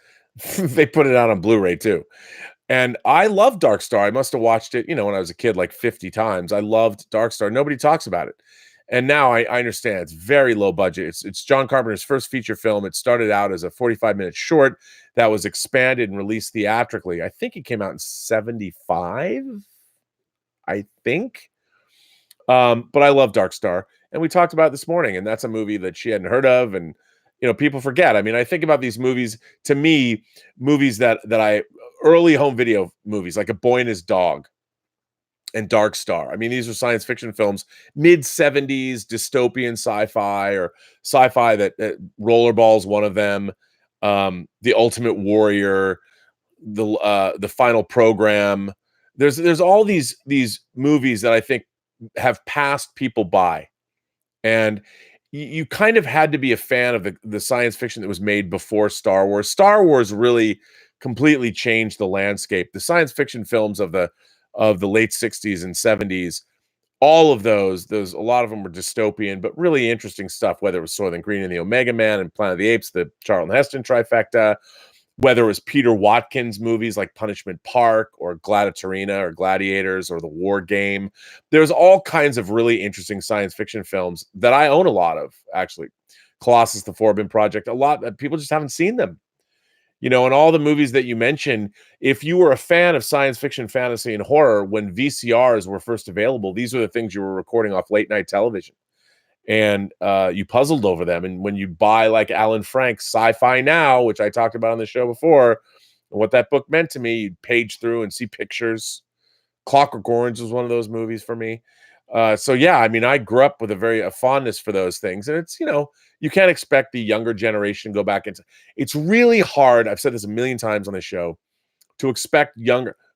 they put it out on Blu-ray too. And I love Dark Star. I must have watched it, when I was a kid, like 50 times. I loved Dark Star. Nobody talks about it, and now I understand it's very low budget. It's John Carpenter's first feature film. It started out as a 45-minute short that was expanded and released theatrically. I think it came out in 75. I think. But I love Dark Star. And we talked about it this morning, and that's a movie that she hadn't heard of. And, people forget. I mean, I think about these movies, to me, movies that early home video movies, like A Boy and His Dog and Dark Star. I mean, these are science fiction films, mid-70s, dystopian sci-fi, or sci-fi that Rollerball's one of them, The Ultimate Warrior, the Final Program. There's all these movies that I think have passed people by, and you kind of had to be a fan of the science fiction that was made before Star Wars. Star Wars really completely changed the landscape. The science fiction films of the late 60s and 70s, all of those, a lot of them were dystopian, but really interesting stuff, whether it was Soylent Green and the Omega Man and Planet of the Apes, the Charlton Heston trifecta, whether it was Peter Watkins movies like Punishment Park or Gladiatorina or Gladiators or The War Game. There's all kinds of really interesting science fiction films that I own a lot of, actually. Colossus, the Forbin Project, a lot that people just haven't seen them. And all the movies that you mentioned, if you were a fan of science fiction, fantasy, and horror, when VCRs were first available, these were the things you were recording off late night television. and you puzzled over them. And when you buy like Alan Frank's Sci-Fi Now, which I talked about on the show before, and what that book meant to me, you'd page through and see pictures. Clockwork Orange was one of those movies for me. So yeah, I mean, I grew up with a fondness for those things, and it's, you can't expect the younger generation to go back into. It's really hard. I've said this a million times on the show, to expect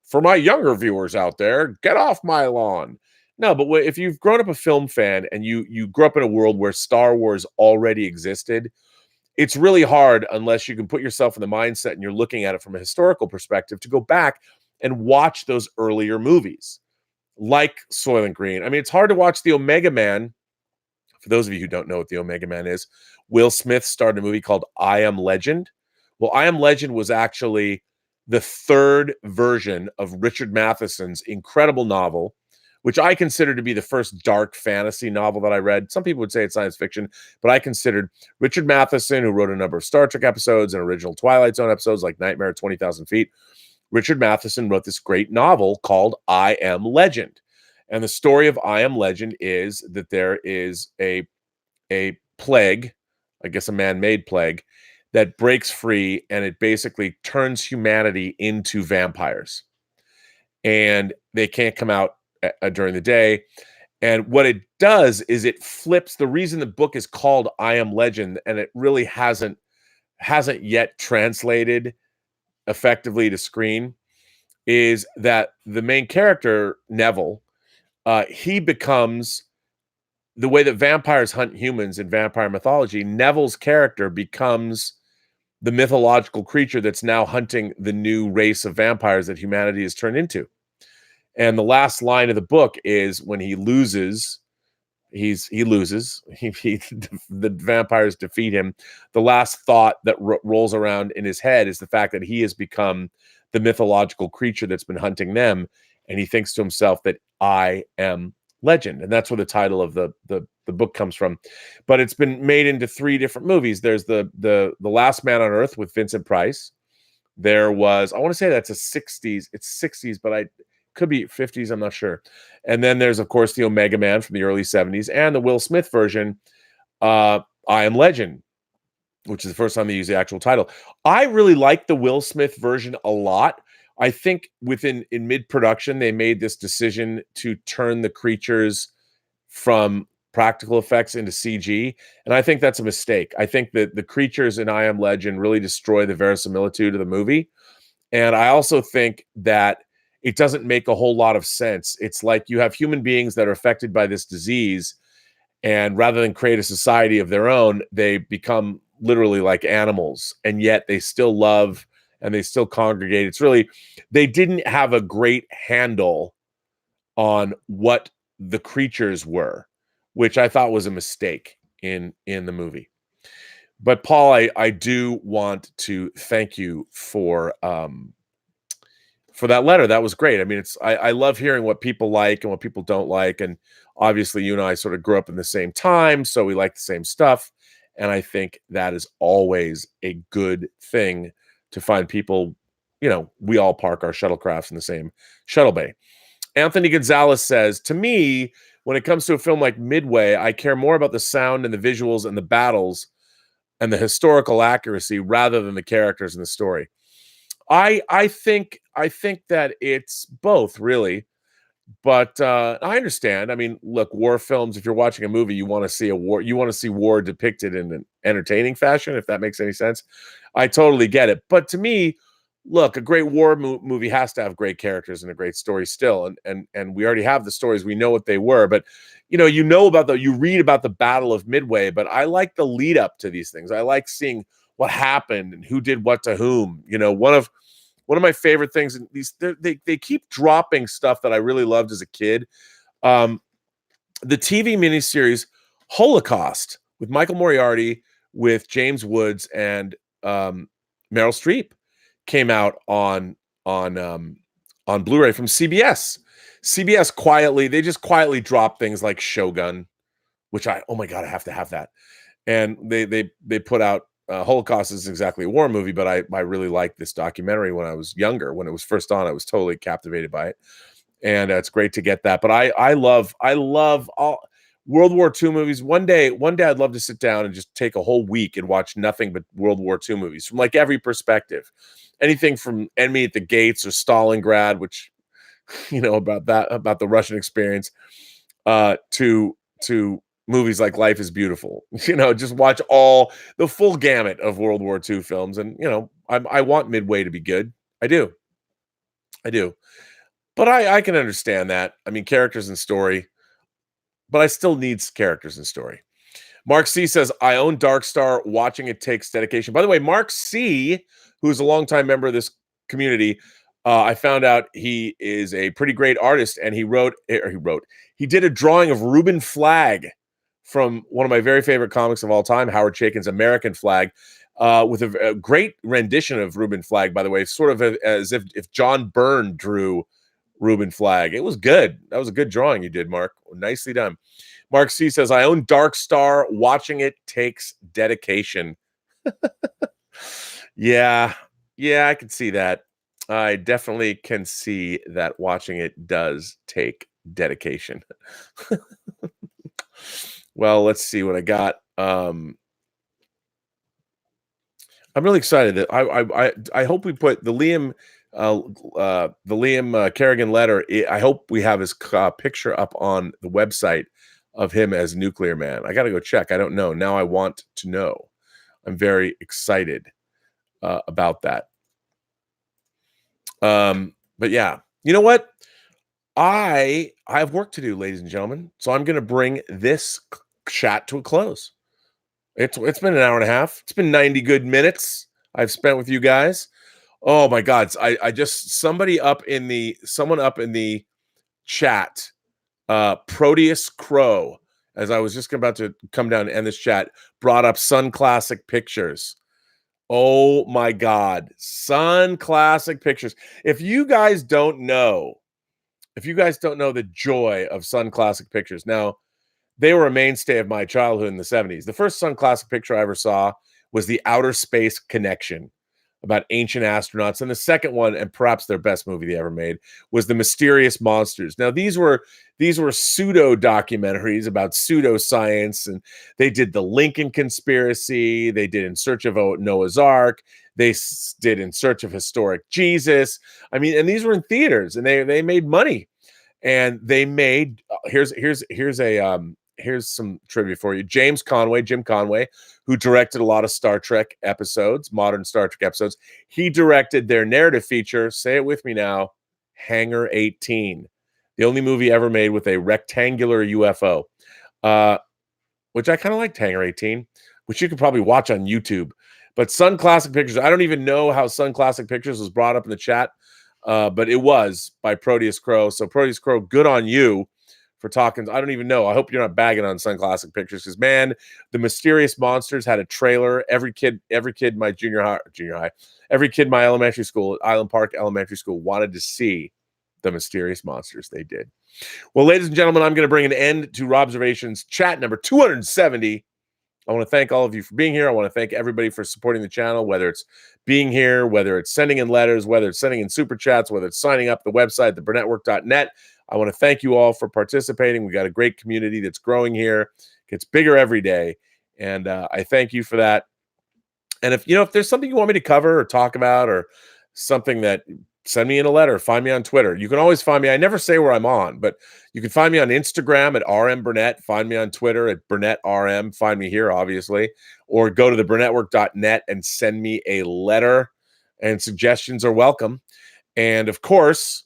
for my younger viewers out there, get off my lawn. No, but if you've grown up a film fan and you grew up in a world where Star Wars already existed, it's really hard, unless you can put yourself in the mindset and you're looking at it from a historical perspective, to go back and watch those earlier movies like Soylent Green. I mean, it's hard to watch the Omega Man. For those of you who don't know what the Omega Man is, Will Smith starred in a movie called I Am Legend. Well, I Am Legend was actually the third version of Richard Matheson's incredible novel, which I consider to be the first dark fantasy novel that I read. Some people would say it's science fiction, but I considered Richard Matheson, who wrote a number of Star Trek episodes and original Twilight Zone episodes like Nightmare at 20,000 Feet. Richard Matheson wrote this great novel called I Am Legend. And the story of I Am Legend is that there is a plague, I guess a man-made plague, that breaks free, and it basically turns humanity into vampires. And they can't come out during the day. And what it does is it flips. The reason the book is called I Am Legend, and it really hasn't yet translated effectively to screen, is that the main character, Neville, he becomes, the way that vampires hunt humans in vampire mythology, Neville's character becomes the mythological creature that's now hunting the new race of vampires that humanity has turned into. And the last line of the book is when he loses, he loses. The vampires defeat him. The last thought that rolls around in his head is the fact that he has become the mythological creature that's been hunting them. And he thinks to himself that I am legend. And that's where the title of the book comes from. But it's been made into 3 different movies. There's the Last Man on Earth with Vincent Price. There was, I want to say that's a 60s. It's 60s, but I could be 50s. I'm not sure. And then there's, of course, the Omega Man from the early 70s and the Will Smith version, I Am Legend, which is the first time they use the actual title. I really like the Will Smith version a lot. I think in mid-production, they made this decision to turn the creatures from practical effects into CG, and I think that's a mistake. I think that the creatures in I Am Legend really destroy the verisimilitude of the movie, and I also think that it doesn't make a whole lot of sense. It's like you have human beings that are affected by this disease, and rather than create a society of their own, they become literally like animals, and yet they still love and they still congregate. It's really, they didn't have a great handle on what the creatures were, which I thought was a mistake in the movie. But Paul, I do want to thank you for that letter. That was great. I mean, I love hearing what people like and what people don't like. And obviously, you and I sort of grew up in the same time, so we like the same stuff. And I think that is always a good thing, to find people, we all park our shuttlecrafts in the same shuttle bay. Anthony Gonzalez says, to me, when it comes to a film like Midway, I care more about the sound and the visuals and the battles and the historical accuracy rather than the characters and the story. I think that it's both, really. But I understand. I mean, look, war films, if you're watching a movie, you want to see war depicted in an entertaining fashion, if that makes any sense. I totally get it. But to me, look, a great war movie has to have great characters and a great story still. And we already have the stories. We know what they were. But, you read about the Battle of Midway, but I like the lead up to these things. I like seeing what happened and who did what to whom. One of my favorite things, and they keep dropping stuff that I really loved as a kid. The TV miniseries Holocaust with Michael Moriarty, with James Woods and Meryl Streep, came out on Blu-ray from CBS. CBS quietly dropped things like Shogun, which oh my God, I have to have that. And they put out Holocaust is exactly a war movie, but I really liked this documentary when I was younger. When it was first on, I was totally captivated by it, and it's great to get that. But I love all World War II movies. One day I'd love to sit down and just take a whole week and watch nothing but World War II movies from like every perspective. Anything from Enemy at the Gates or Stalingrad, which about the Russian experience, to movies like Life is Beautiful. Just watch all the full gamut of World War II films. And I want Midway to be good. I do. But I can understand that. I mean, characters and story, but I still need characters and story. Mark C says, I own Dark Star. Watching it takes dedication. By the way, Mark C, who's a longtime member of this community, I found out he is a pretty great artist, and he did a drawing of Reuben Flagg from one of my very favorite comics of all time, Howard Chaykin's American Flag, with a great rendition of Reuben Flagg, by the way, sort of as if John Byrne drew Reuben Flagg. It was good. That was a good drawing you did, Mark. Nicely done. Mark C says, I own Dark Star. Watching it takes dedication. Yeah, I can see that. I definitely can see that watching it does take dedication. Well, let's see what I got. I'm really excited that I hope we put the Liam Kerrigan letter. I hope we have his picture up on the website of him as Nuclear Man. I got to go check. I don't know. Now I want to know. I'm very excited about that. But yeah, you know what? I have work to do, ladies and gentlemen. So I'm going to bring this chat to a close. It's been an hour and a half. It's been 90 good minutes I've spent with you guys. Oh my God. I just, someone up in the chat, Proteus Crow, as I was just about to come down and end this chat, brought up Sun Classic Pictures. Oh my God. Sun Classic Pictures. If you guys don't know the joy of Sun Classic Pictures, now, they were a mainstay of my childhood in the 70s. The first Sun Classic picture I ever saw was The Outer Space Connection, about ancient astronauts. And the second one, and perhaps their best movie they ever made, was The Mysterious Monsters. Now, these were pseudo documentaries about pseudoscience, and they did the Lincoln Conspiracy. They did In Search of Noah's Ark. They did In Search of Historic Jesus. I mean, and these were in theaters, and they made money. And they made here's some trivia for you. Jim Conway, who directed a lot of Star Trek episodes, modern Star Trek episodes, he directed their narrative feature, say it with me now, Hangar 18, the only movie ever made with a rectangular UFO, which I kind of liked, Hangar 18, which you could probably watch on YouTube. But Sun Classic Pictures, I don't even know how Sun Classic Pictures was brought up in the chat, but it was by Proteus Crow. So Proteus Crow, good on you for talking. I don't even know. I hope you're not bagging on Sun Classic Pictures, because man, The Mysterious Monsters had a trailer. Every kid in my junior high, every kid in my elementary school, at Island Park Elementary School, wanted to see The Mysterious Monsters. They did. Well, ladies and gentlemen, I'm going to bring an end to Robservations chat number 270. I want to thank all of you for being here. I want to thank everybody for supporting the channel, whether it's being here, whether it's sending in letters, whether it's sending in super chats, whether it's signing up the website, the Burnettwork.net. I want to thank you all for participating. We got a great community that's growing here. Gets bigger every day. And I thank you for that. And if there's something you want me to cover or talk about, or something, that send me in a letter, find me on Twitter. You can always find me. I never say where I'm on, but you can find me on Instagram at RMBurnett, find me on Twitter at BurnettRM, find me here, obviously, or go to the Burnettwork.net and send me a letter, and suggestions are welcome. And of course,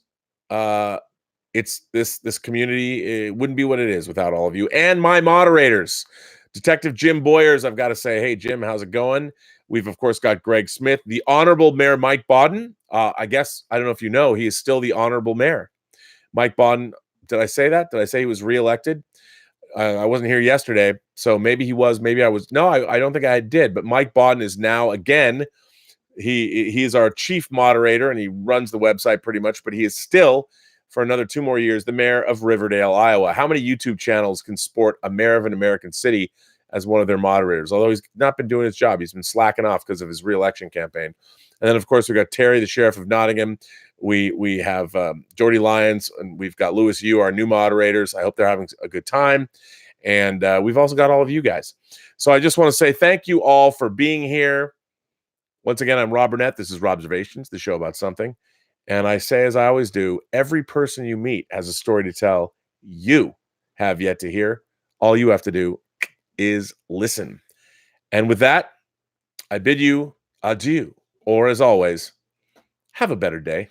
it's this community, it wouldn't be what it is without all of you and my moderators. Detective Jim Boyers, I've got to say, hey, Jim, how's it going? We've, of course, got Greg Smith, the Honorable Mayor Mike Bodden. I guess, I don't know if you know, he is still the Honorable Mayor. Mike Bodden, did I say that? Did I say he was reelected? I wasn't here yesterday, so maybe he was, maybe I was. No, I don't think I did, but Mike Bodden is now, again, he is our chief moderator, and he runs the website pretty much, but he is still, for another 2 more years, the mayor of Riverdale, Iowa. How many YouTube channels can sport a mayor of an American city as one of their moderators? Although he's not been doing his job. He's been slacking off because of his re-election campaign. And then, of course, we got Terry, the sheriff of Nottingham. We have Jordy Lyons, and we've got Louis Yu, our new moderators. I hope they're having a good time. And we've also got all of you guys. So I just want to say thank you all for being here. Once again, I'm Rob Burnett. This is Robservations, the show about something. And I say, as I always do, every person you meet has a story to tell you have yet to hear. All you have to do is listen. And with that, I bid you adieu, or as always, have a better day.